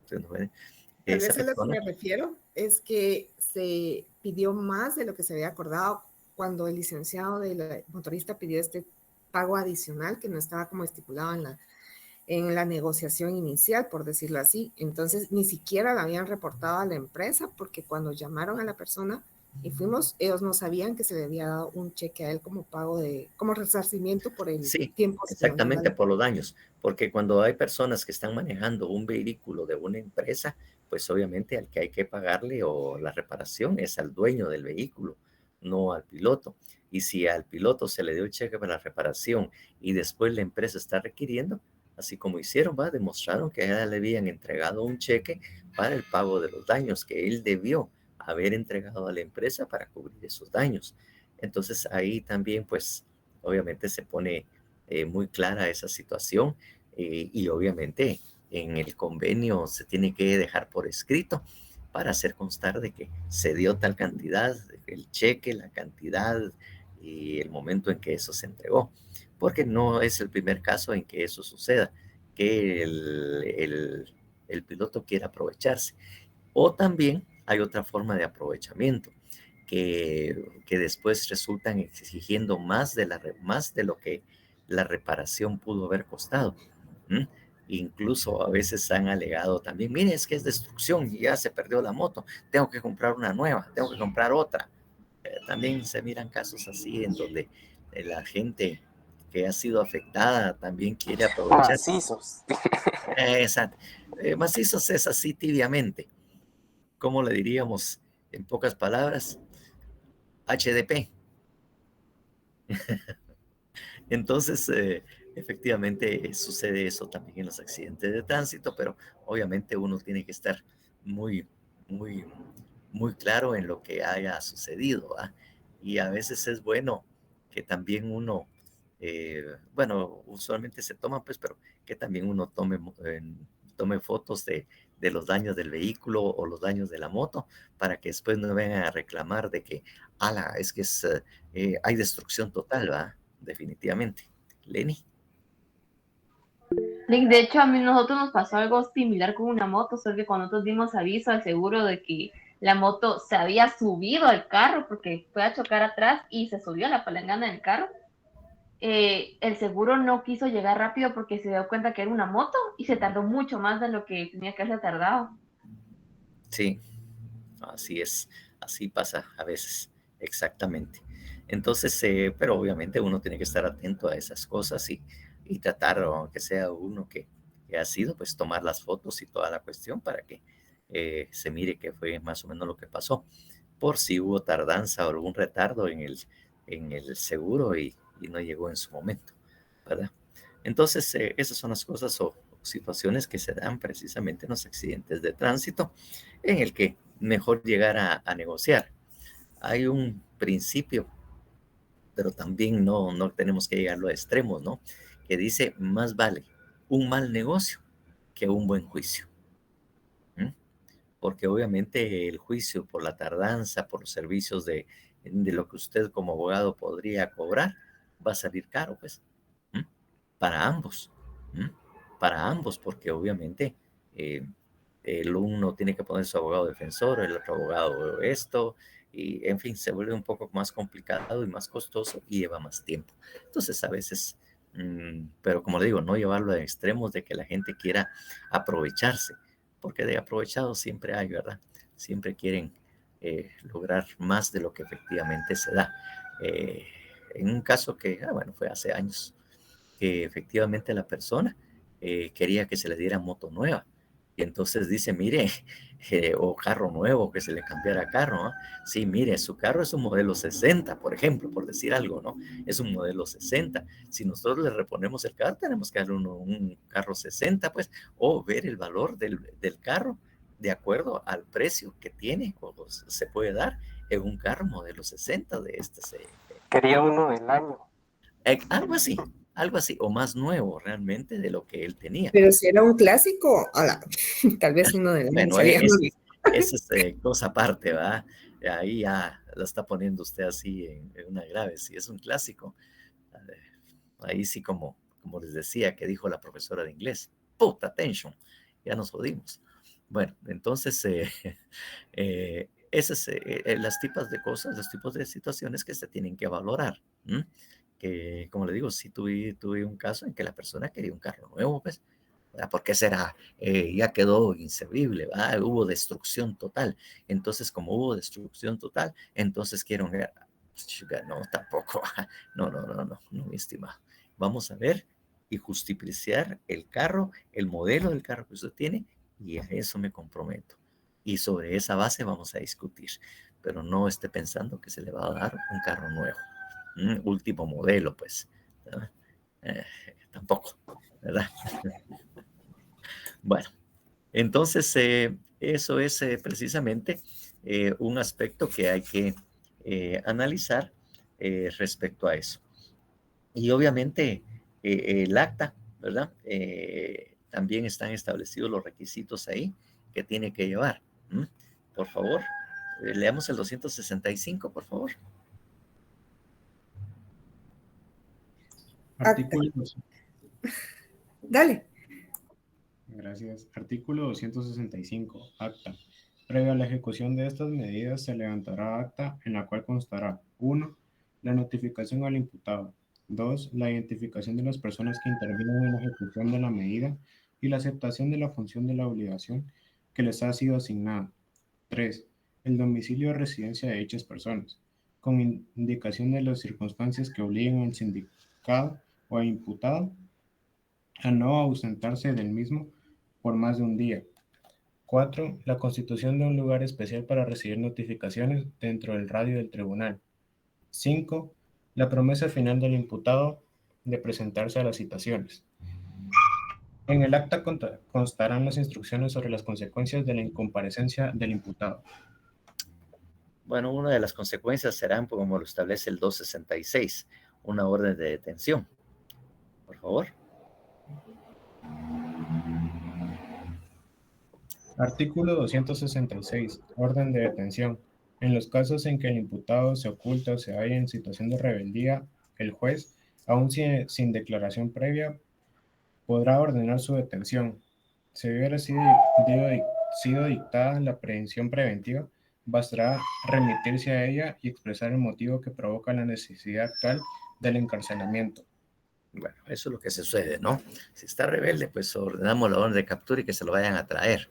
Tal esa vez a lo que persona. me refiero es que se pidió más de lo que se había acordado cuando el licenciado del motorista pidió este pago adicional que no estaba como estipulado en la negociación inicial, por decirlo así. Entonces, ni siquiera la habían reportado a la empresa porque cuando llamaron a la persona y fuimos, ellos no sabían que se le había dado un cheque a él como pago como resarcimiento por el Sí, tiempo. exactamente por los daños, porque cuando hay personas que están manejando un vehículo de una empresa, pues obviamente al que hay que pagarle o la reparación es al dueño del vehículo, no al piloto. Y si al piloto se le dio el cheque para la reparación y después la empresa está requiriendo, así como hicieron, demostraron que ya le habían entregado un cheque para el pago de los daños que él debió haber entregado a la empresa para cubrir esos daños. Entonces ahí también, pues, obviamente se pone muy clara esa situación y obviamente en el convenio se tiene que dejar por escrito para hacer constar de que se dio tal cantidad, el cheque, la cantidad y el momento en que eso se entregó, porque no es el primer caso en que eso suceda, que el piloto quiera aprovecharse. O también hay otra forma de aprovechamiento, que después resultan exigiendo más de lo que la reparación pudo haber costado. ¿Mm? Incluso a veces han alegado también, mire, es que es destrucción y ya se perdió la moto, tengo que comprar una nueva, tengo que comprar otra. También se miran casos así en donde la gente que ha sido afectada también quiere aprovechar. Macizos. Exacto. Macizos es así tibiamente. ¿Cómo le diríamos en pocas palabras? HDP. Entonces, efectivamente sucede eso también en los accidentes de tránsito, pero obviamente uno tiene que estar muy, muy, muy claro en lo que haya sucedido, ¿ah? Y a veces es bueno que también uno, bueno, usualmente se toma, pues, pero que también uno tome fotos de los daños del vehículo o los daños de la moto, para que después no vengan a reclamar de que, ala, es que hay destrucción total, ¿va? Definitivamente. Lenny. De hecho, a nosotros nos pasó algo similar con una moto, solo que cuando nosotros dimos aviso al seguro de que la moto se había subido al carro porque fue a chocar atrás y se subió a la palangana del carro, el seguro no quiso llegar rápido porque se dio cuenta que era una moto y se tardó mucho más de lo que tenía que haberse tardado. Sí, así es, así pasa a veces, exactamente. Entonces, pero obviamente uno tiene que estar atento a esas cosas y tratar, aunque sea uno que ha sido, pues tomar las fotos y toda la cuestión para que se mire qué fue más o menos lo que pasó, por si hubo tardanza o algún retardo en el seguro y no llegó en su momento, ¿verdad? Entonces, esas son las cosas o situaciones que se dan precisamente en los accidentes de tránsito, en el que mejor llegar a negociar. Hay un principio, pero también no tenemos que llegarlo a extremos, ¿no? Que dice, más vale un mal negocio que un buen juicio. Porque obviamente el juicio por la tardanza, por los servicios de lo que usted como abogado podría cobrar, va a salir caro, pues, para ambos, para ambos, porque obviamente el uno tiene que poner su abogado defensor, el otro abogado esto, y en fin, se vuelve un poco más complicado y más costoso y lleva más tiempo. Entonces, a veces, pero como le digo, no llevarlo a extremos de que la gente quiera aprovecharse, porque de aprovechados siempre hay, ¿verdad? Siempre quieren lograr más de lo que efectivamente se da. En un caso que, bueno, fue hace años, que efectivamente la persona quería que se le diera moto nueva. Y entonces dice, mire, o carro nuevo, que se le cambiara carro, ¿no? Sí, mire, su carro es un modelo 60, por ejemplo, por decir algo, ¿no? Es un modelo 60. Si nosotros le reponemos el carro, tenemos que darle un carro 60, pues, o ver el valor del carro de acuerdo al precio que tiene o se puede dar en un carro modelo 60 de este. Quería uno del año. Algo así, o más nuevo realmente de lo que él tenía. Pero si era un clásico, tal vez uno de los bueno, esa es cosa aparte, ¿va? Ahí ya la está poniendo usted así en una grave, si es un clásico. Ahí sí, como les decía, que dijo la profesora de inglés, put attention, ya nos jodimos. Bueno, entonces, esas las tipas de cosas, los tipos de situaciones que se tienen que valorar. Que, como le digo, sí tuve un caso en que la persona quería un carro nuevo, pues, ¿verdad? Porque será, ya quedó inservible, ¿verdad? Hubo destrucción total. Entonces, como hubo destrucción total, entonces quiero no, tampoco, no, mi estimado. Vamos a ver y justificar el carro, el modelo del carro que usted tiene, y a eso me comprometo. Y sobre esa base vamos a discutir, pero no esté pensando que se le va a dar un carro nuevo. Último modelo, pues. Tampoco, ¿verdad? Bueno, entonces eso es precisamente un aspecto que hay que analizar respecto a eso. Y obviamente el acta, ¿verdad? También están establecidos los requisitos ahí que tiene que llevar. Por favor, leamos el 265, por favor. Artículo. Dale. Gracias. Artículo 265. Acta. Previo a la ejecución de estas medidas se levantará acta en la cual constará 1. La notificación al imputado. 2. La identificación de las personas que intervienen en la ejecución de la medida y la aceptación de la función de la obligación que les ha sido asignada. 3. El domicilio de residencia de dichas personas, con indicación de las circunstancias que obliguen al sindicado o al imputado a no ausentarse del mismo por más de un día. 4. La constitución de un lugar especial para recibir notificaciones dentro del radio del tribunal. 5. La promesa final del imputado de presentarse a las citaciones. En el acta constarán las instrucciones sobre las consecuencias de la incomparecencia del imputado. Bueno, una de las consecuencias serán, como lo establece el 266, una orden de detención. Por favor. Artículo 266. Orden de detención. En los casos en que el imputado se oculta o se halla en situación de rebeldía, el juez, aun sin declaración previa, podrá ordenar su detención. Si hubiera sido dictada la aprehensión preventiva, bastará remitirse a ella y expresar el motivo que provoca la necesidad actual del encarcelamiento. Bueno, eso es lo que sucede, ¿no? Si está rebelde, pues ordenamos la orden de captura y que se lo vayan a traer,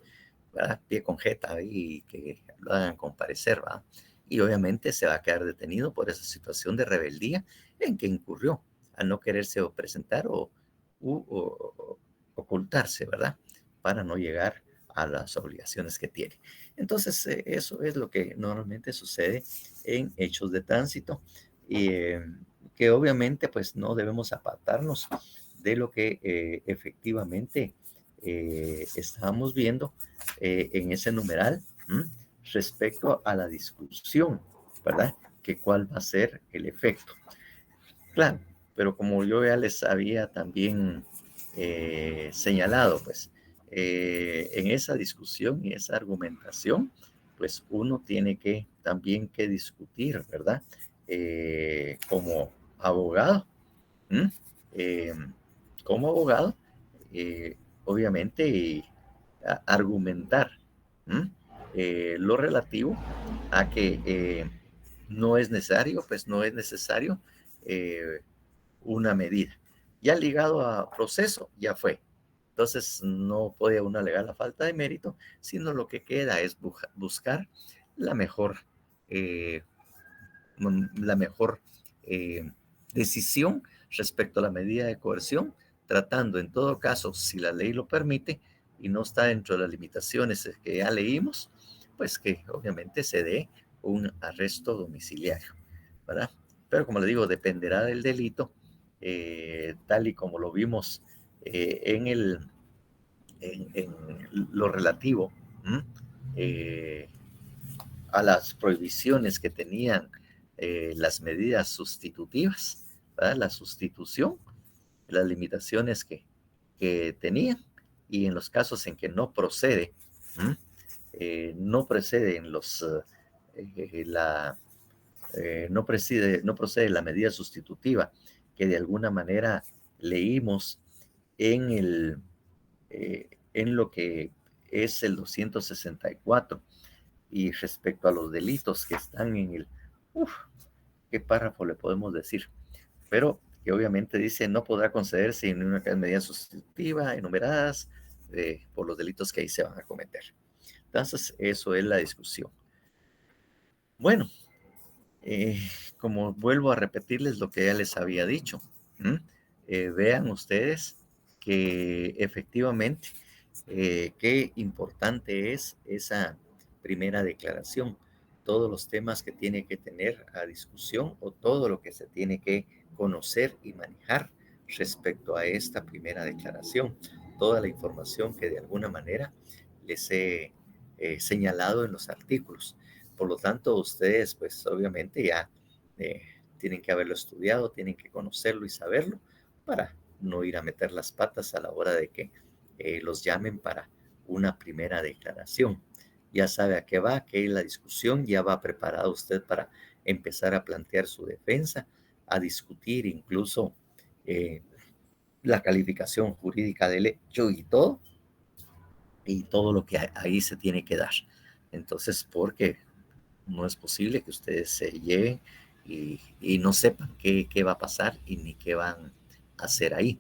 ¿verdad? Pie con jeta y que lo hagan comparecer, ¿verdad? Y obviamente se va a quedar detenido por esa situación de rebeldía en que incurrió al no quererse presentar o ocultarse, ¿verdad? Para no llegar a las obligaciones que tiene. Entonces, eso es lo que normalmente sucede en hechos de tránsito y que obviamente pues no debemos apartarnos de lo que efectivamente estábamos viendo en ese numeral respecto a la discusión, ¿verdad? Que cuál va a ser el efecto. Claro, pero como yo ya les había también señalado, pues en esa discusión y esa argumentación, pues uno tiene que también que discutir, ¿verdad? Como abogado, ¿m? Como abogado, obviamente, argumentar lo relativo a que no es necesario, pues no es necesario una medida. Ya ligado a proceso, ya fue. Entonces no puede uno alegar la falta de mérito, sino lo que queda es buscar la mejor, eh, la mejor decisión respecto a la medida de coerción, tratando en todo caso, si la ley lo permite y no está dentro de las limitaciones que ya leímos, pues que obviamente se dé un arresto domiciliario, ¿verdad? Pero como le digo, dependerá del delito, tal y como lo vimos en lo relativo a las prohibiciones que tenían las medidas sustitutivas, ¿verdad? La sustitución, las limitaciones que tenían, y en los casos en que no procede, no proceden no procede la medida sustitutiva que de alguna manera leímos en lo que es el 264, y respecto a los delitos que están en el, ¿qué párrafo le podemos decir? Pero que obviamente dice no podrá concederse en una medida sustitutiva enumeradas por los delitos que ahí se van a cometer. Entonces, eso es la discusión. Bueno, como vuelvo a repetirles lo que ya les había dicho, vean ustedes que efectivamente qué importante es esa primera declaración, todos los temas que tiene que tener a discusión o todo lo que se tiene que conocer y manejar respecto a esta primera declaración, toda la información que de alguna manera les he señalado en los artículos. Por lo tanto, ustedes pues obviamente ya tienen que haberlo estudiado, tienen que conocerlo y saberlo para no ir a meter las patas a la hora de que los llamen para una primera declaración. Ya sabe a qué va, qué es la discusión, ya va preparado usted para empezar a plantear su defensa, a discutir incluso la calificación jurídica del hecho y todo lo que ahí se tiene que dar. Entonces, porque no es posible que ustedes se lleven y no sepan qué va a pasar y ni qué van a hacer ahí.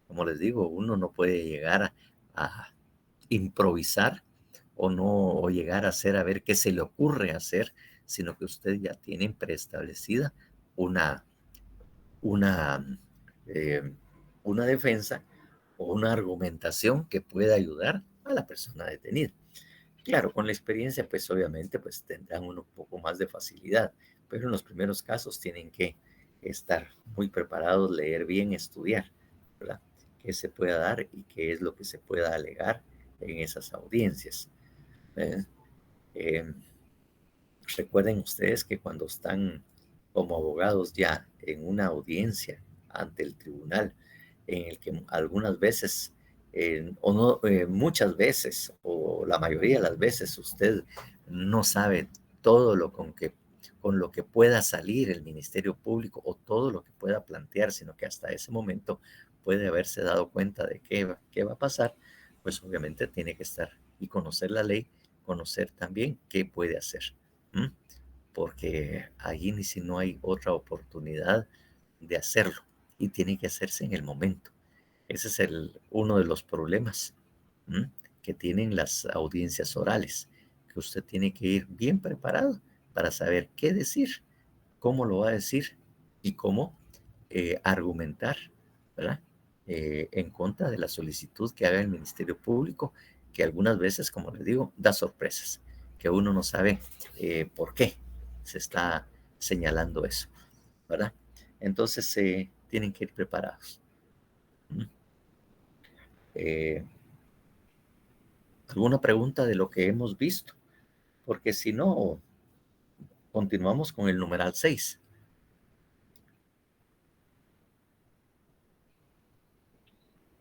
Como les digo, uno no puede llegar a improvisar o llegar a hacer a ver qué se le ocurre hacer, sino que ustedes ya tienen preestablecida una defensa o una argumentación que pueda ayudar a la persona detenida. Claro, con la experiencia, pues obviamente, pues tendrán un poco más de facilidad, pero en los primeros casos tienen que estar muy preparados, leer bien, estudiar, ¿verdad? Qué se pueda dar y qué es lo que se pueda alegar en esas audiencias. Recuerden ustedes que cuando están como abogados ya en una audiencia ante el tribunal, en el que algunas veces o no, muchas veces o la mayoría de las veces usted no sabe todo lo con lo que pueda salir el Ministerio Público o todo lo que pueda plantear, sino que hasta ese momento puede haberse dado cuenta de qué va a pasar, pues obviamente tiene que estar y conocer la ley, conocer también qué puede hacer, porque allí ni si no hay otra oportunidad de hacerlo y tiene que hacerse en el momento. Ese es uno de los problemas que tienen las audiencias orales, que usted tiene que ir bien preparado para saber qué decir, cómo lo va a decir y cómo argumentar, ¿verdad? En contra de la solicitud que haga el Ministerio Público, que algunas veces, como les digo, da sorpresas, que uno no sabe por qué se está señalando eso, ¿verdad? Entonces tienen que ir preparados. ¿Alguna pregunta de lo que hemos visto? Porque si no, continuamos con el numeral 6.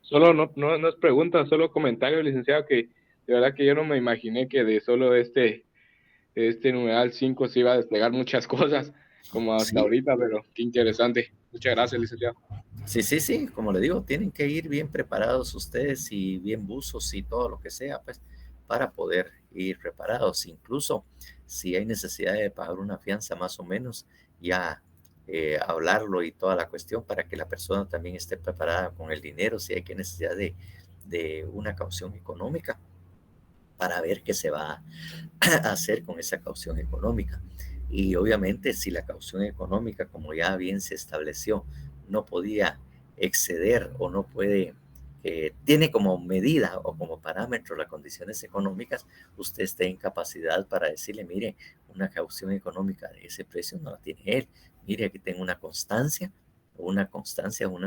Solo no es pregunta, solo comentario, licenciado, que de verdad que yo no me imaginé que de solo este numeral 5 se iba a desplegar muchas cosas como hasta Sí, ahorita, pero qué interesante. Muchas gracias, licenciado. sí, como le digo, tienen que ir bien preparados ustedes y bien buzos y todo lo que sea, pues, para poder ir preparados. Incluso si hay necesidad de pagar una fianza más o menos, ya hablarlo y toda la cuestión para que la persona también esté preparada con el dinero, si hay que necesidad de una caución económica, para ver qué se va a hacer con esa caución económica. Y obviamente si la caución económica, como ya bien se estableció, no podía exceder o no puede, tiene como medida o como parámetro las condiciones económicas, usted esté en capacidad para decirle, mire, una caución económica de ese precio no la tiene él. Mire, aquí tengo una constancia, una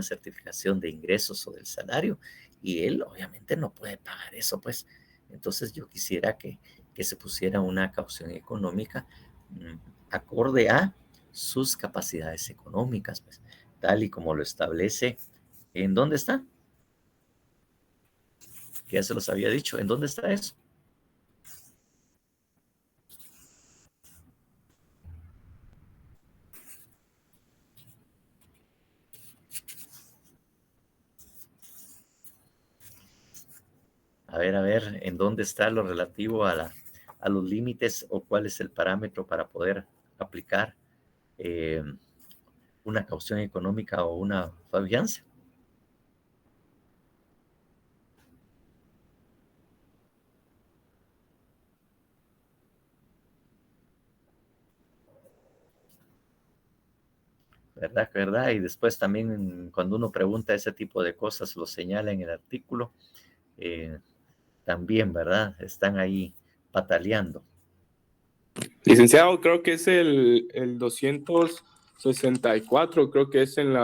certificación de ingresos o del salario, y él obviamente no puede pagar eso, pues. Entonces yo quisiera que se pusiera una caución económica acorde a sus capacidades económicas, pues, tal y como lo establece. ¿En dónde está? Que ya se los había dicho. ¿En dónde está eso? A ver, ¿en dónde está lo relativo a los límites o cuál es el parámetro para poder aplicar una caución económica o una fianza? ¿Verdad? Y después también cuando uno pregunta ese tipo de cosas, lo señala en el artículo, también, ¿verdad? Están ahí pataleando. Licenciado, creo que es el 264, creo que es en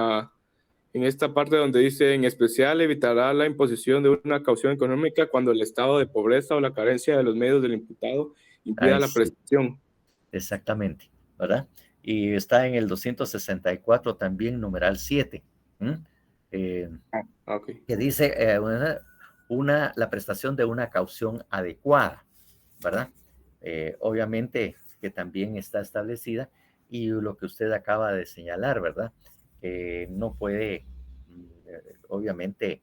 esta parte donde dice, en especial evitará la imposición de una caución económica cuando el estado de pobreza o la carencia de los medios del imputado impida Ahí la sí, prestación. exactamente, ¿verdad? Y está en el 264 también, numeral 7, Ok. que dice la prestación de una caución adecuada, ¿verdad? Obviamente que también está establecida y lo que usted acaba de señalar, ¿verdad? No puede, obviamente,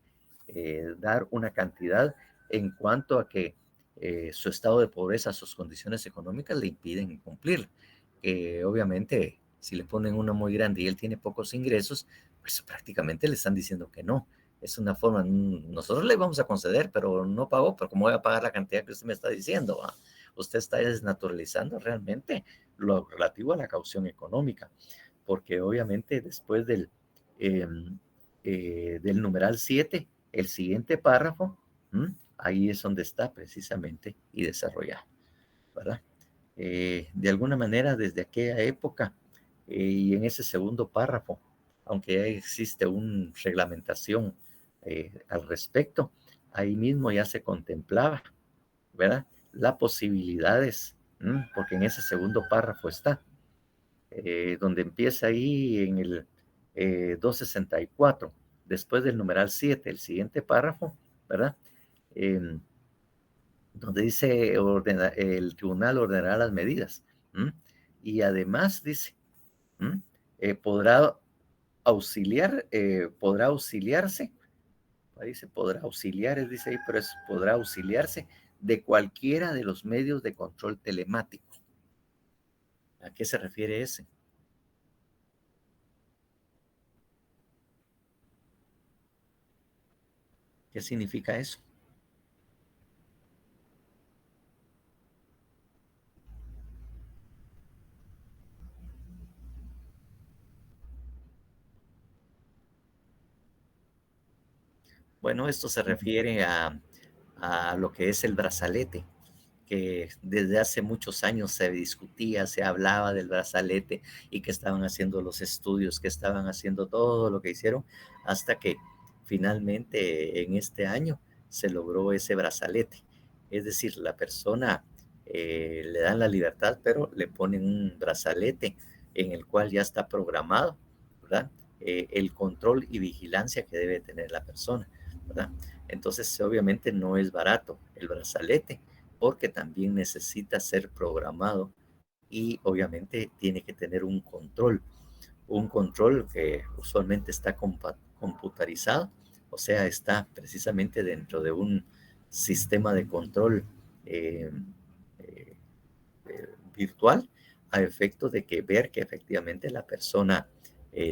dar una cantidad en cuanto a que su estado de pobreza, sus condiciones económicas le impiden cumplir. Obviamente, si le ponen uno muy grande y él tiene pocos ingresos, pues prácticamente le están diciendo que no. Es una forma, nosotros le vamos a conceder, pero no pagó, pero ¿cómo voy a pagar la cantidad que usted me está diciendo? Usted está desnaturalizando realmente lo relativo a la caución económica, porque obviamente después del numeral 7, el siguiente párrafo, ahí es donde está precisamente y desarrollado, ¿verdad? De alguna manera, desde aquella época y en ese segundo párrafo, aunque ya existe una reglamentación al respecto, ahí mismo ya se contemplaba, ¿verdad? Las posibilidades, porque en ese segundo párrafo está, donde empieza ahí en el 264, después del numeral 7, el siguiente párrafo, ¿verdad? Donde dice el tribunal ordenará las medidas. Y además dice, podrá auxiliarse, ahí dice podrá auxiliar, dice ahí, pero podrá auxiliarse de cualquiera de los medios de control telemático. ¿A qué se refiere ese? ¿Qué significa eso? Bueno, esto se refiere a lo que es el brazalete, que desde hace muchos años se discutía, se hablaba del brazalete y que estaban haciendo los estudios, que estaban haciendo todo lo que hicieron, hasta que finalmente en este año se logró ese brazalete. Es decir, la persona le dan la libertad, pero le ponen un brazalete en el cual ya está programado, ¿verdad? El control y vigilancia que debe tener la persona. ¿verdad? Entonces, obviamente no es barato el brazalete porque también necesita ser programado y obviamente tiene que tener un control que usualmente está computarizado, o sea, está precisamente dentro de un sistema de control eh, eh, virtual a efecto de que ver que efectivamente la persona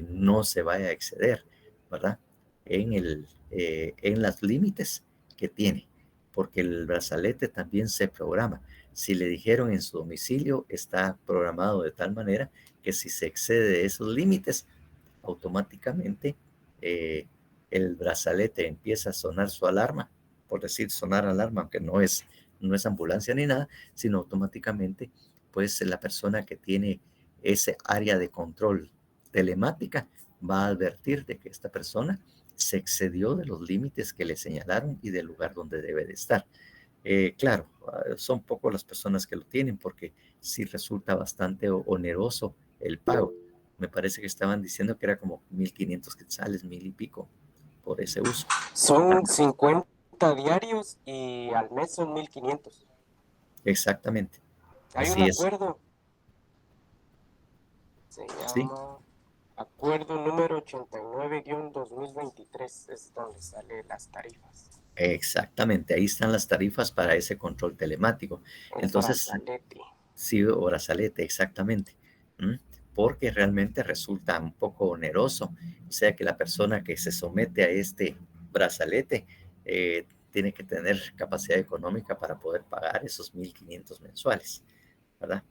no se vaya a exceder, ¿verdad? En las límites que tiene, porque el brazalete también se programa. Si le dijeron en su domicilio, está programado de tal manera que si se excede de esos límites, automáticamente eh, el brazalete empieza a sonar su alarma, por decir sonar alarma, aunque no es ambulancia ni nada, sino automáticamente pues la persona que tiene ese área de control telemática va a advertir de que esta persona se excedió de los límites que le señalaron y del lugar donde debe de estar. Claro, son pocos las personas que lo tienen porque sí resulta bastante oneroso el pago. Me parece que estaban diciendo que era como 1,500 quetzales, 1,000 y pico por ese uso. Son 50 diarios y al mes son 1,500. Exactamente. Hay un Así es. acuerdo, se Sí, llama Acuerdo número 89-2023, es donde salen las tarifas. exactamente. Ahí están las tarifas para ese control telemático. El Entonces, brazalete. sí, o brazalete, exactamente. ¿Mm? Porque realmente resulta un poco oneroso. O sea que la persona que se somete a este brazalete tiene que tener capacidad económica para poder pagar esos 1,500 mensuales, ¿verdad?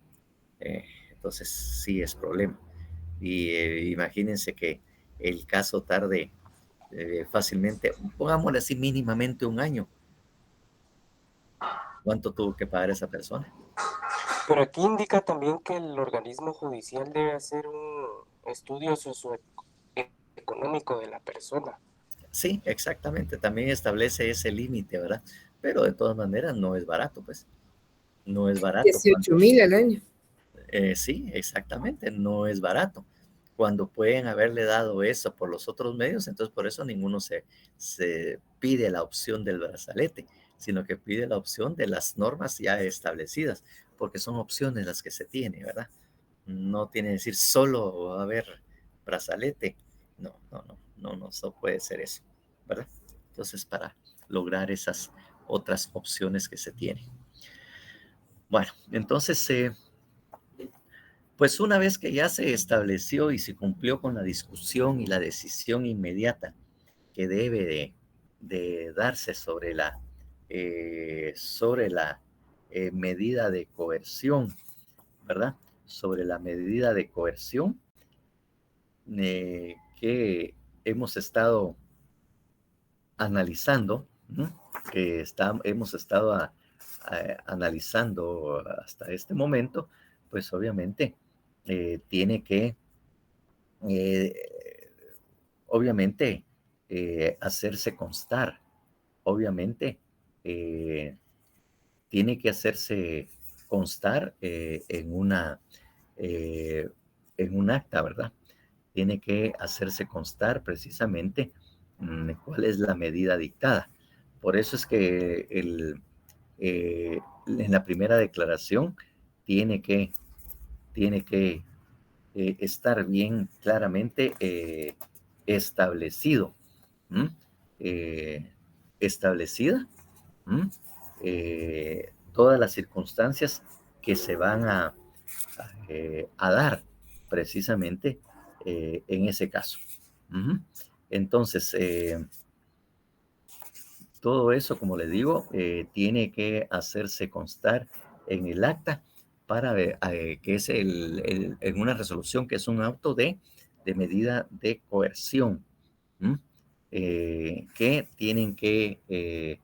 Entonces sí es problema. Y imagínense que el caso tarde fácilmente, pongámosle así mínimamente un año. ¿Cuánto tuvo que pagar esa persona? Pero aquí indica también que el organismo judicial debe hacer un estudio socioeconómico de la persona. Sí, exactamente. También establece ese límite, ¿verdad? Pero de todas maneras no es barato, pues. No es barato. 18,000 al año. Sí, exactamente. No es barato. Cuando pueden haberle dado eso por los otros medios, entonces por eso ninguno se pide la opción del brazalete, sino que pide la opción de las normas ya establecidas, porque son opciones las que se tiene, ¿verdad? No tiene que decir solo va a haber brazalete. No, no, no, no, no puede ser eso, ¿verdad? Entonces, para lograr esas otras opciones que se tienen. Bueno, entonces, pues una vez que ya se estableció y se cumplió con la discusión y la decisión inmediata que debe de darse sobre la medida de coerción, ¿verdad? Sobre la medida de coerción que hemos estado analizando, ¿no? Hemos estado analizando hasta este momento, pues obviamente tiene que, eh, obviamente, hacerse constar, obviamente, tiene que hacerse constar en un acta, ¿verdad? Tiene que hacerse constar precisamente cuál es la medida dictada. Por eso es que en la primera declaración tiene que estar bien claramente establecido, establecida todas las circunstancias que se van a dar precisamente en ese caso. Entonces, todo eso, como les digo, tiene que hacerse constar en el acta para que es en una resolución que es un auto de medida de coerción, que tienen que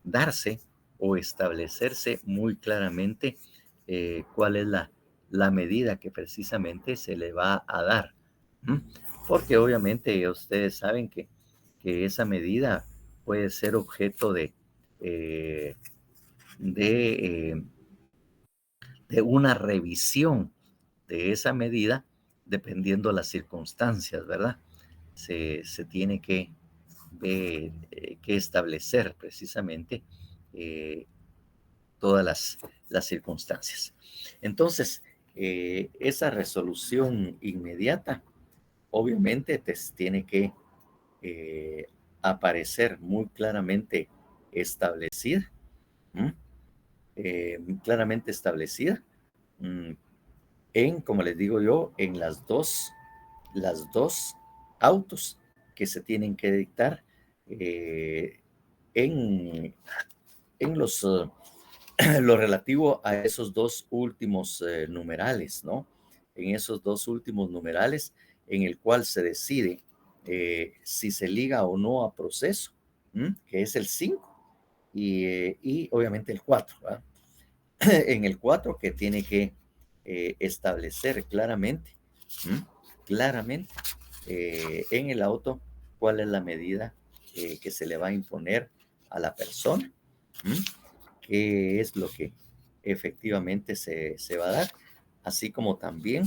darse o establecerse muy claramente cuál es la medida que precisamente se le va a dar. Porque obviamente ustedes saben que esa medida puede ser objeto de una revisión de esa medida dependiendo las circunstancias, ¿verdad? Se tiene que que establecer precisamente todas las circunstancias. Entonces, esa resolución inmediata, obviamente, tiene que aparecer muy claramente establecida, como les digo yo, en las dos autos que se tienen que dictar en los lo relativo a esos dos últimos numerales, ¿no? En esos dos últimos numerales, en el cual se decide si se liga o no a proceso, que es el 5 y obviamente el 4, ¿verdad? En el 4 que tiene que establecer claramente en el auto cuál es la medida que se le va a imponer a la persona, qué es lo que efectivamente se va a dar, así como también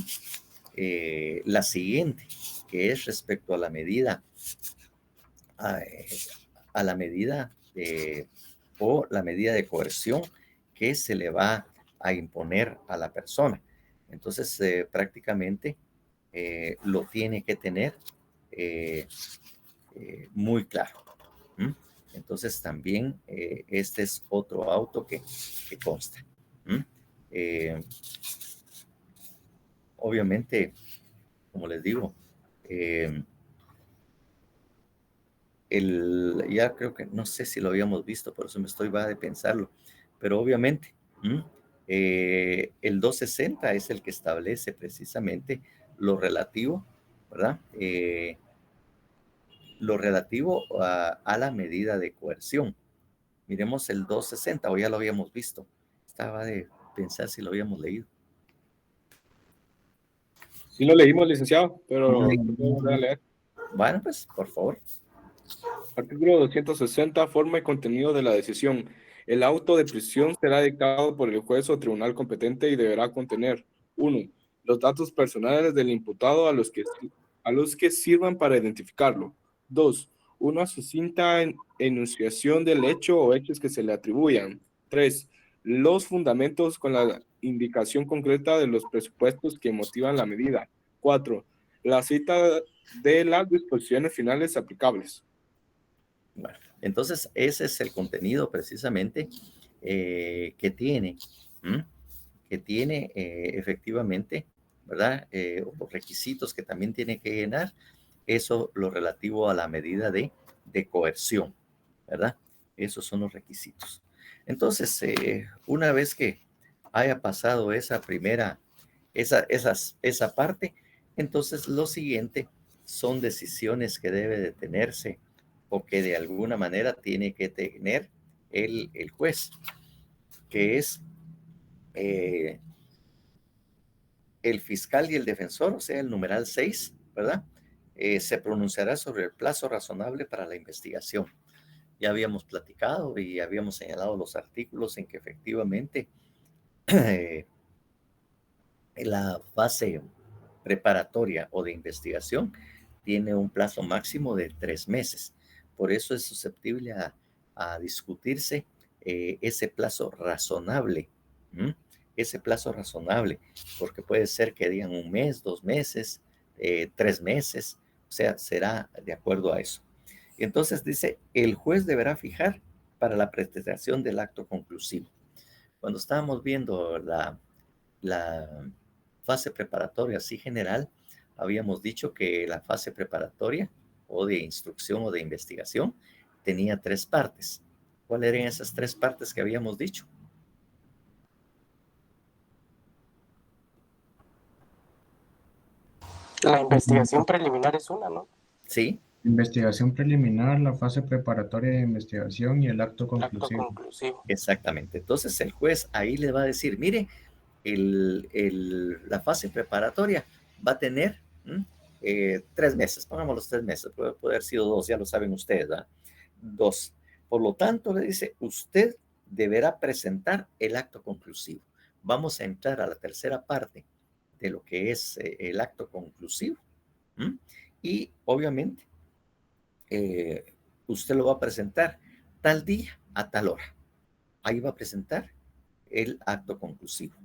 la siguiente, que es respecto a la medida, a la medida o la medida de coerción que se le va a imponer a la persona. Entonces, prácticamente lo tiene que tener muy claro. Entonces, también este es otro auto que consta. Obviamente, como les digo, ya creo que, no sé si lo habíamos visto, por eso va de pensarlo, pero obviamente el 260 es el que establece precisamente lo relativo, ¿verdad? Lo relativo a la medida de coerción. Miremos el 260, o ya lo habíamos visto. Estaba de pensar si lo habíamos leído. Sí lo leímos, licenciado, pero lo podemos volver a leer. Bueno, pues, por favor. Artículo 260, forma y contenido de la decisión. El auto de prisión será dictado por el juez o tribunal competente y deberá contener 1. Los datos personales del imputado a los que sirvan para identificarlo. 2. Una sucinta enunciación del hecho o hechos que se le atribuyan. 3. Los fundamentos con la indicación concreta de los presupuestos que motivan la medida. 4. La cita de las disposiciones finales aplicables. Bueno, entonces ese es el contenido precisamente que tiene efectivamente, ¿verdad? Los requisitos que también tiene que llenar, eso lo relativo a la medida de coerción, ¿verdad? Esos son los requisitos. Entonces, una vez que haya pasado esa primera, esa parte, entonces lo siguiente son decisiones que debe de tenerse o que de alguna manera tiene que tener el juez, que es el fiscal y el defensor, o sea, el numeral 6, ¿verdad? Se pronunciará sobre el plazo razonable para la investigación. Ya habíamos platicado y habíamos señalado los artículos en que efectivamente la fase preparatoria o de investigación tiene un plazo máximo de 3 meses. Por eso es susceptible a discutirse ese plazo razonable. Ese plazo razonable, porque puede ser que digan 1 mes, 2 meses, 3 meses, o sea, será de acuerdo a eso. Y entonces dice, el juez deberá fijar para la presentación del acto conclusivo. Cuando estábamos viendo la fase preparatoria así general, habíamos dicho que la fase preparatoria o de instrucción o de investigación tenía 3 partes. ¿Cuáles eran esas 3 partes que habíamos dicho? La investigación preliminar es una, ¿no? Sí. Investigación preliminar, la fase preparatoria de investigación y el acto conclusivo. Acto conclusivo. Exactamente. Entonces el juez ahí le va a decir, mire, la fase preparatoria va a tener 3 meses, pongamos los 3 meses, puede haber sido 2, ya lo saben ustedes, ¿verdad? 2. Por lo tanto, le dice, usted deberá presentar el acto conclusivo. Vamos a entrar a la tercera parte de lo que es el acto conclusivo. Y obviamente, usted lo va a presentar tal día a tal hora. Ahí va a presentar el acto conclusivo,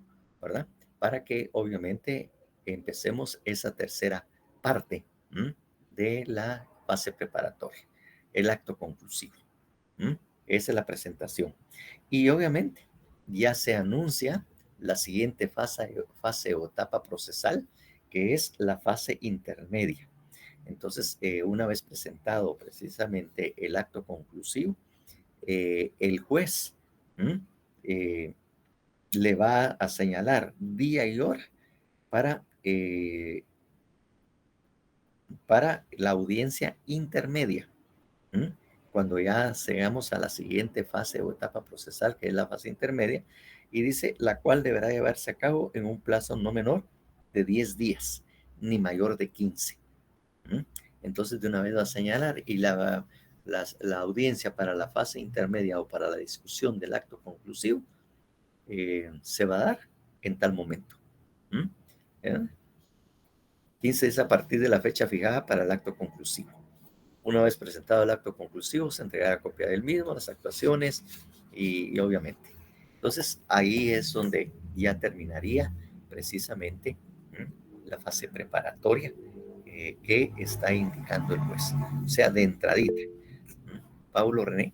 ¿verdad? Para que obviamente empecemos esa tercera parte de la fase preparatoria, el acto conclusivo. Esa es la presentación. Y obviamente ya se anuncia la siguiente fase o etapa procesal, que es la fase intermedia. Entonces, una vez presentado precisamente el acto conclusivo, el juez le va a señalar día y hora para la audiencia intermedia. Cuando ya llegamos a la siguiente fase o etapa procesal, que es la fase intermedia, y dice la cual deberá llevarse a cabo en un plazo no menor de 10 días, ni mayor de 15. Entonces, de una vez va a señalar, y la audiencia para la fase intermedia o para la discusión del acto conclusivo se va a dar en tal momento. 15 es a partir de la fecha fijada para el acto conclusivo. Una vez presentado el acto conclusivo, se entregará copia del mismo, las actuaciones y obviamente. Entonces, ahí es donde ya terminaría precisamente la fase preparatoria que está indicando el juez. O sea, de entradita. Paulo, René.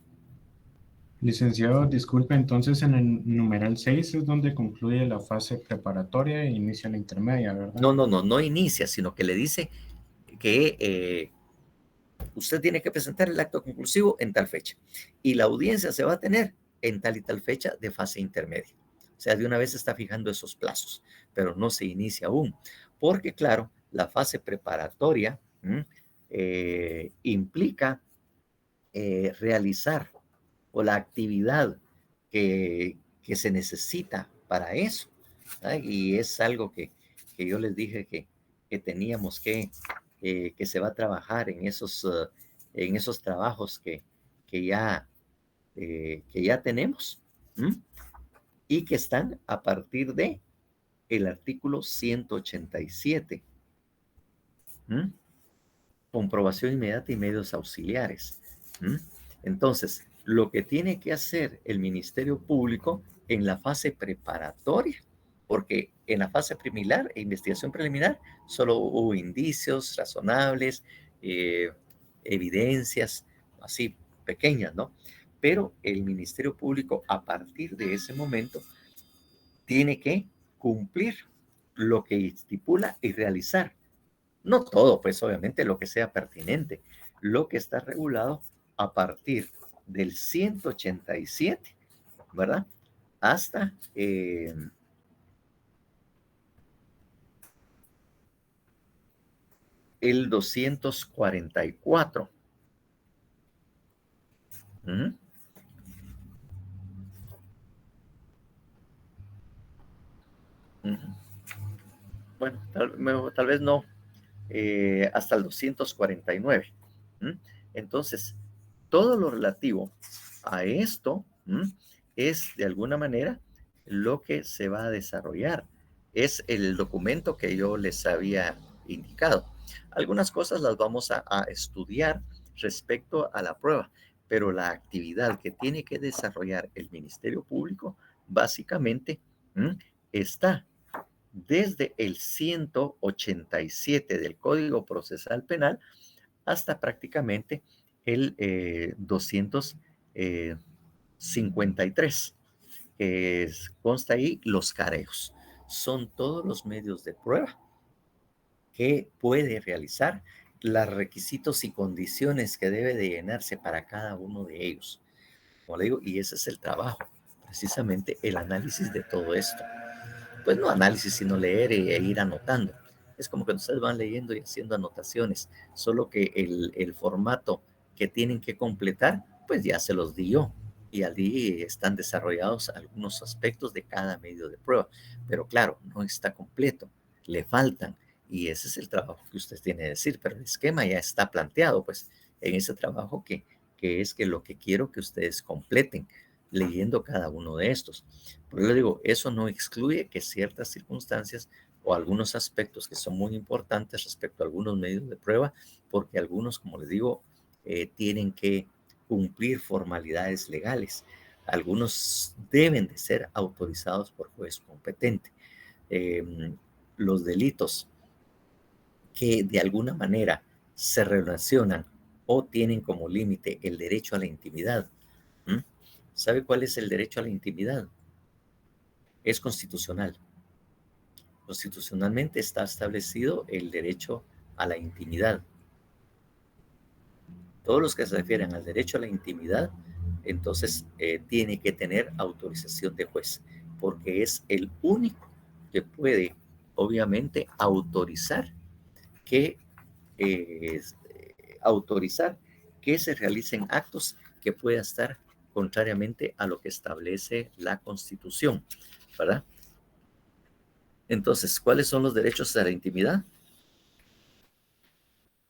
Licenciado, disculpe, entonces en el numeral 6 es donde concluye la fase preparatoria e inicia la intermedia, ¿verdad? No inicia, sino que le dice que usted tiene que presentar el acto conclusivo en tal fecha y la audiencia se va a tener en tal y tal fecha de fase intermedia. O sea, de una vez está fijando esos plazos, pero no se inicia aún, porque claro, la fase preparatoria implica realizar o la actividad que se necesita para eso, ¿verdad? Y es algo que yo les dije que teníamos que se va a trabajar en esos trabajos que ya tenemos y que están a partir de el artículo 187. Comprobación inmediata y medios auxiliares. Entonces, lo que tiene que hacer el Ministerio Público en la fase preparatoria, porque en la fase preliminar e investigación preliminar solo hubo indicios razonables, evidencias así pequeñas, ¿no? Pero el Ministerio Público a partir de ese momento tiene que cumplir lo que estipula y realizar. No todo, pues obviamente lo que sea pertinente, lo que está regulado a partir del 187, ¿verdad? Hasta el 244. Bueno, tal vez no, hasta el 249. Entonces, todo lo relativo a esto es de alguna manera lo que se va a desarrollar. Es el documento que yo les había indicado. Algunas cosas las vamos a estudiar respecto a la prueba, pero la actividad que tiene que desarrollar el Ministerio Público básicamente está desde el 187 del Código Procesal Penal hasta prácticamente el 253. Consta ahí los careos. Son todos los medios de prueba que puede realizar, los requisitos y condiciones que debe de llenarse para cada uno de ellos. Como le digo, y ese es el trabajo, precisamente el análisis de todo esto. Pues no análisis, sino leer e ir anotando. Es como que ustedes van leyendo y haciendo anotaciones, solo que el formato que tienen que completar, pues ya se los di yo. Y allí están desarrollados algunos aspectos de cada medio de prueba. Pero claro, no está completo, le faltan. Y ese es el trabajo que usted tiene que decir, pero el esquema ya está planteado, pues, en ese trabajo que es que lo que quiero que ustedes completen, leyendo cada uno de estos. Por eso digo, eso no excluye que ciertas circunstancias o algunos aspectos que son muy importantes respecto a algunos medios de prueba, porque algunos, como les digo, tienen que cumplir formalidades legales. Algunos deben de ser autorizados por juez competente. Los delitos que de alguna manera se relacionan o tienen como límite el derecho a la intimidad. ¿Sabe cuál es el derecho a la intimidad? Es constitucional. Constitucionalmente está establecido el derecho a la intimidad. Todos los que se refieren al derecho a la intimidad, entonces tiene que tener autorización de juez, porque es el único que puede, obviamente, autorizar que se realicen actos que puedan estar contrariamente a lo que establece la Constitución, ¿verdad? Entonces, ¿cuáles son los derechos a la intimidad?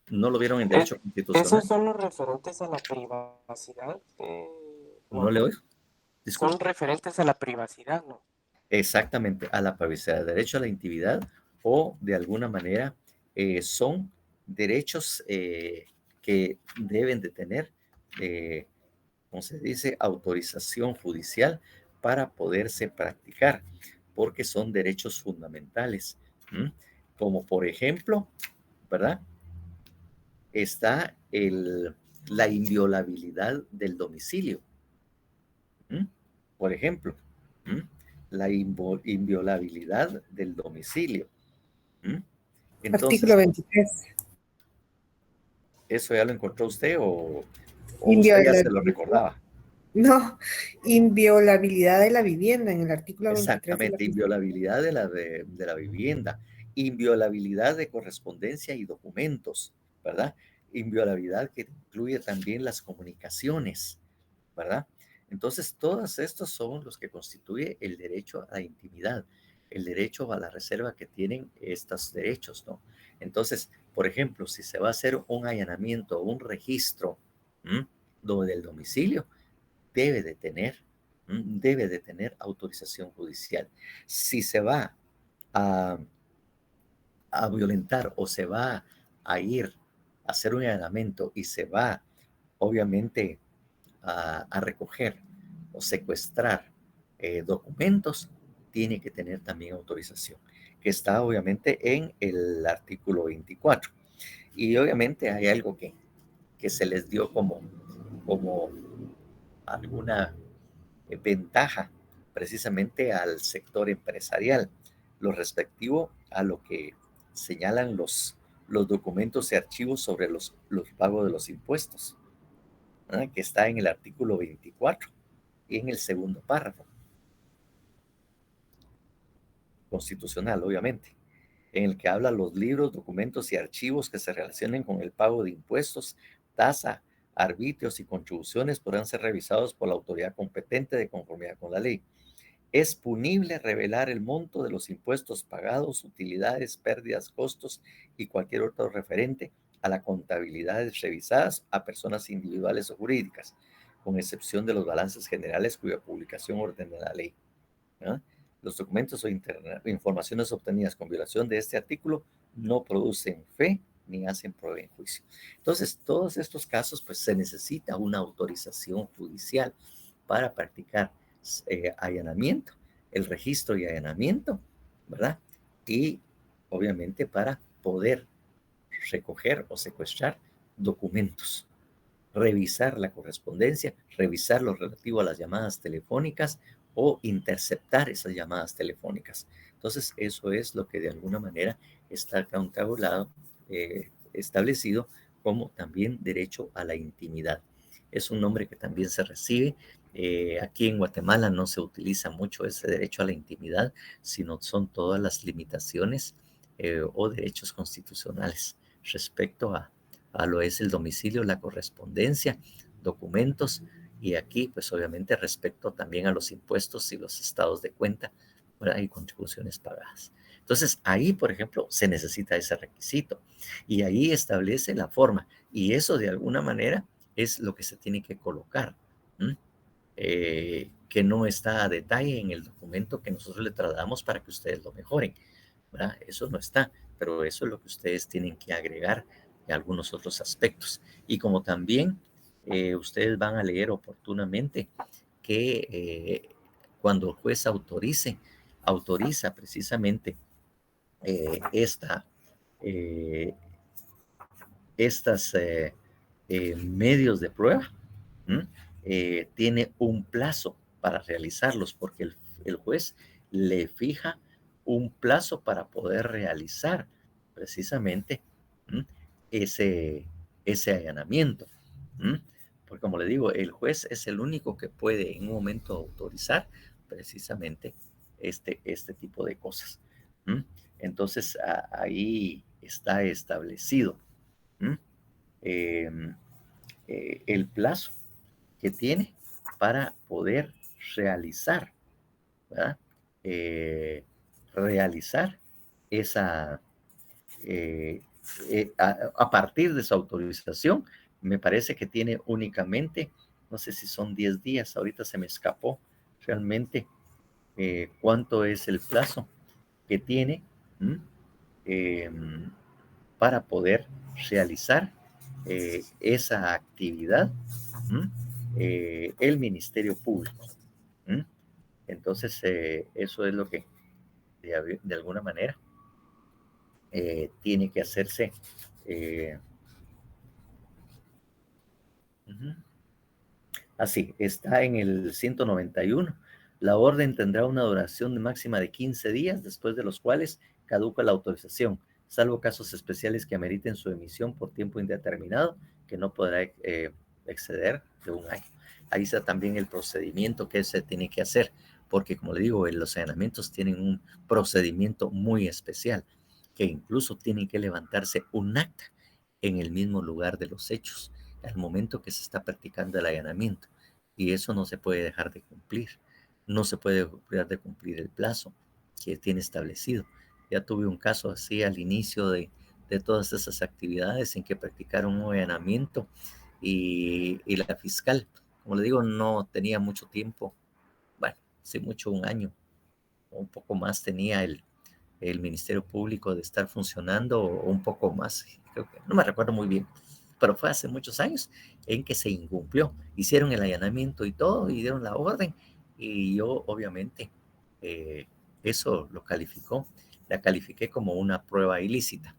¿No lo vieron en derecho constitucional? Esos son los referentes a la privacidad. No le oigo. Disculpe. Son referentes a la privacidad, ¿no? Exactamente, a la privacidad, derecho a la intimidad, o de alguna manera son derechos que deben de tener, como se dice, autorización judicial para poderse practicar, porque son derechos fundamentales, como por ejemplo, ¿verdad? Está la inviolabilidad del domicilio. Por ejemplo, la inviolabilidad del domicilio. Entonces, Artículo 23. ¿eso ya lo encontró usted o usted ya se lo recordaba? No, inviolabilidad de la vivienda en el artículo 23. Exactamente, inviolabilidad de la vivienda, inviolabilidad de correspondencia y documentos, ¿verdad? Inviolabilidad que incluye también las comunicaciones, ¿verdad? Entonces, todos estos son los que constituyen el derecho a la intimidad, el derecho a la reserva que tienen estos derechos, ¿no? Entonces, por ejemplo, si se va a hacer un allanamiento o un registro del domicilio, debe de tener autorización judicial. Si se va a violentar o se va a ir a hacer un allanamiento y se va, obviamente, a recoger o secuestrar documentos, tiene que tener también autorización, que está obviamente en el artículo 24. Y obviamente hay algo que se les dio como alguna ventaja precisamente al sector empresarial, lo respectivo a lo que señalan los documentos y archivos sobre los pagos de los impuestos, ¿verdad? Que está en el artículo 24 y en el segundo párrafo. Constitucional, obviamente, en el que habla los libros, documentos y archivos que se relacionen con el pago de impuestos, tasa, arbitrios y contribuciones podrán ser revisados por la autoridad competente de conformidad con la ley. Es punible revelar el monto de los impuestos pagados, utilidades, pérdidas, costos y cualquier otro referente a las contabilidades revisadas a personas individuales o jurídicas, con excepción de los balances generales cuya publicación ordena la ley. ¿No? Los documentos o informaciones obtenidas con violación de este artículo no producen fe ni hacen prueba en juicio. Entonces, todos estos casos, pues se necesita una autorización judicial para practicar allanamiento, el registro y allanamiento, ¿verdad? Y obviamente para poder recoger o secuestrar documentos, revisar la correspondencia, revisar lo relativo a las llamadas telefónicas o interceptar esas llamadas telefónicas. Entonces, eso es lo que de alguna manera está contabulado, establecido como también derecho a la intimidad. Es un nombre que también se recibe. Aquí en Guatemala no se utiliza mucho ese derecho a la intimidad, sino son todas las limitaciones o derechos constitucionales respecto a lo es el domicilio, la correspondencia, documentos, y aquí pues obviamente respecto también a los impuestos y los estados de cuenta, ¿verdad? Y contribuciones pagadas. Entonces ahí, por ejemplo, se necesita ese requisito y ahí establece la forma, y eso de alguna manera es lo que se tiene que colocar, que no está a detalle en el documento que nosotros le trasladamos para que ustedes lo mejoren, ¿verdad? Eso no está, pero eso es lo que ustedes tienen que agregar en algunos otros aspectos. Y como también ustedes van a leer oportunamente que cuando el juez autoriza precisamente estas medios de prueba, tiene un plazo para realizarlos, porque el juez le fija un plazo para poder realizar precisamente ese allanamiento. Porque como le digo, el juez es el único que puede en un momento autorizar precisamente este tipo de cosas. Entonces ahí está establecido el plazo que tiene para poder realizar, ¿verdad? Realizar esa, a partir de su autorización, me parece que tiene únicamente, no sé si son 10 días, ahorita se me escapó realmente cuánto es el plazo que tiene para poder realizar esa actividad el Ministerio Público. Entonces, eso es lo que de alguna manera tiene que hacerse. Así, está en el 191. La orden tendrá una duración máxima de 15 días, después de los cuales caduca la autorización, salvo casos especiales que ameriten su emisión por tiempo indeterminado, que no podrá exceder de un año. Ahí está también el procedimiento que se tiene que hacer, porque como le digo, los allanamientos tienen un procedimiento muy especial, que incluso tienen que levantarse un acta en el mismo lugar de los hechos, al momento que se está practicando el allanamiento. Y eso no se puede dejar de cumplir. No se puede dejar de cumplir el plazo que tiene establecido. Ya tuve un caso así al inicio de todas esas actividades en que practicaron un allanamiento y la fiscal, como le digo, no tenía mucho tiempo. Bueno, sí mucho, un año o un poco más tenía el Ministerio Público de estar funcionando, o un poco más, creo que, no me recuerdo muy bien, pero fue hace muchos años en que se incumplió. Hicieron el allanamiento y todo, y dieron la orden, y yo obviamente eso la califiqué como una prueba ilícita.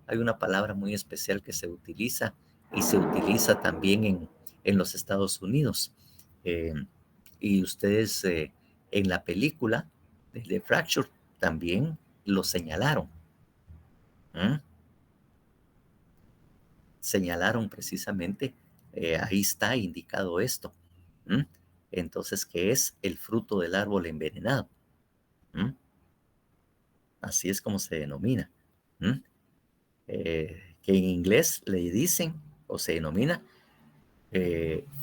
Hay una palabra muy especial que se utiliza, y se utiliza también en los Estados Unidos. Y ustedes en la película de The Fracture también lo señalaron. Señalaron precisamente, ahí está indicado esto. Entonces, ¿qué es el fruto del árbol envenenado? Así es como se denomina. Que en inglés le dicen o se denomina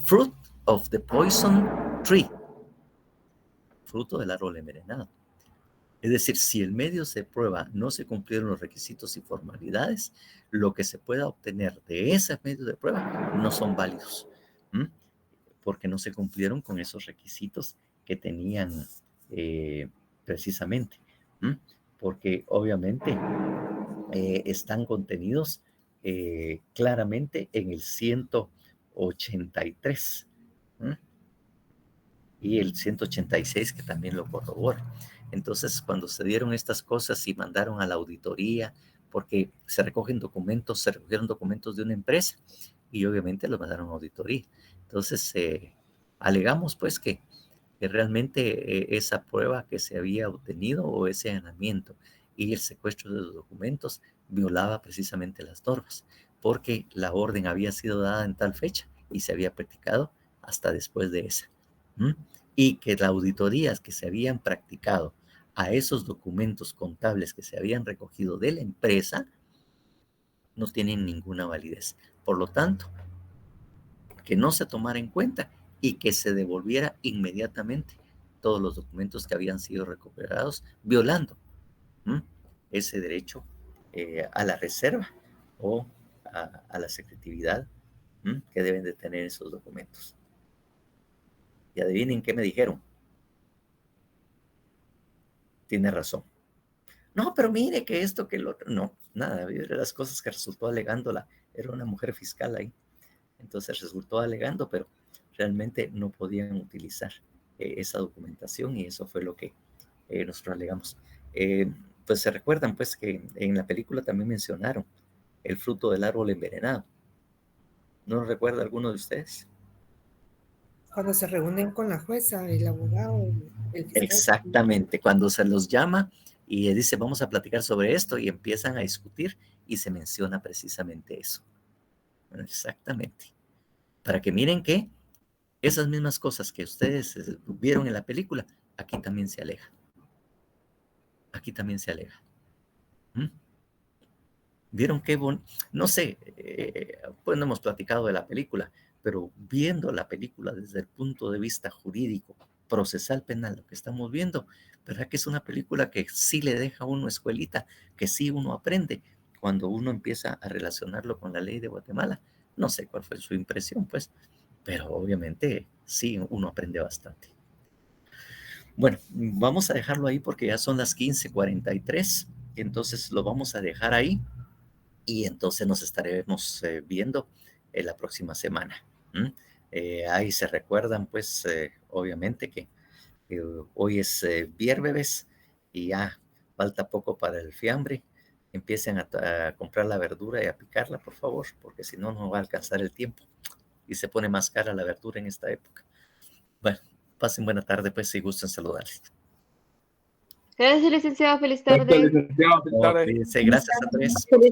fruit of the poison tree. Fruto del árbol envenenado. Es decir, si el medio de prueba no se cumplieron los requisitos y formalidades, lo que se pueda obtener de ese medio de prueba no son válidos, porque no se cumplieron con esos requisitos que tenían precisamente, porque obviamente están contenidos claramente en el 183 y el 186, que también lo corrobora. Entonces, cuando se dieron estas cosas y mandaron a la auditoría, porque se recogieron documentos de una empresa y obviamente los mandaron a auditoría. Entonces, alegamos pues que realmente esa prueba que se había obtenido, o ese allanamiento y el secuestro de los documentos, violaba precisamente las normas, porque la orden había sido dada en tal fecha y se había practicado hasta después de esa. Y que las auditorías que se habían practicado a esos documentos contables que se habían recogido de la empresa no tienen ninguna validez. Por lo tanto, que no se tomara en cuenta y que se devolviera inmediatamente todos los documentos que habían sido recuperados, violando ese derecho a la reserva o a la secretividad que deben de tener esos documentos. Y adivinen qué me dijeron. Tiene razón. No, pero mire que esto, que el otro. No, nada, de las cosas que resultó alegándola. Era una mujer fiscal ahí. Entonces resultó alegando, pero realmente no podían utilizar esa documentación, y eso fue lo que nosotros alegamos. Pues se recuerdan pues que en la película también mencionaron el fruto del árbol envenenado. ¿No lo recuerda alguno de ustedes? Cuando se reúnen con la jueza, el abogado, el fiscal. Exactamente, cuando se los llama y dice vamos a platicar sobre esto y empiezan a discutir y se menciona precisamente eso. Bueno, exactamente. Para que miren que esas mismas cosas que ustedes vieron en la película, aquí también se alega. Aquí también se alega. ¿Mm? ¿Vieron qué bonito? No sé, pues no hemos platicado de la película, pero viendo la película desde el punto de vista jurídico, procesal, penal, lo que estamos viendo, ¿verdad que es una película que sí le deja a uno escuelita, que sí uno aprende cuando uno empieza a relacionarlo con la ley de Guatemala? No sé cuál fue su impresión, pues, pero obviamente sí, uno aprende bastante. Bueno, vamos a dejarlo ahí porque ya son las 15:43, entonces lo vamos a dejar ahí y entonces nos estaremos viendo la próxima semana. Ahí se recuerdan, pues, obviamente que hoy es viernes y ya falta poco para el fiambre. Empiecen a comprar la verdura y a picarla, por favor, porque si no, no va a alcanzar el tiempo y se pone más cara la verdura en esta época. Bueno, pasen buena tarde, pues, si gustan saludarles. Gracias, licenciado. Feliz Perfecto, tarde. licenciado. Feliz tarde. Cuídense, gracias a todos.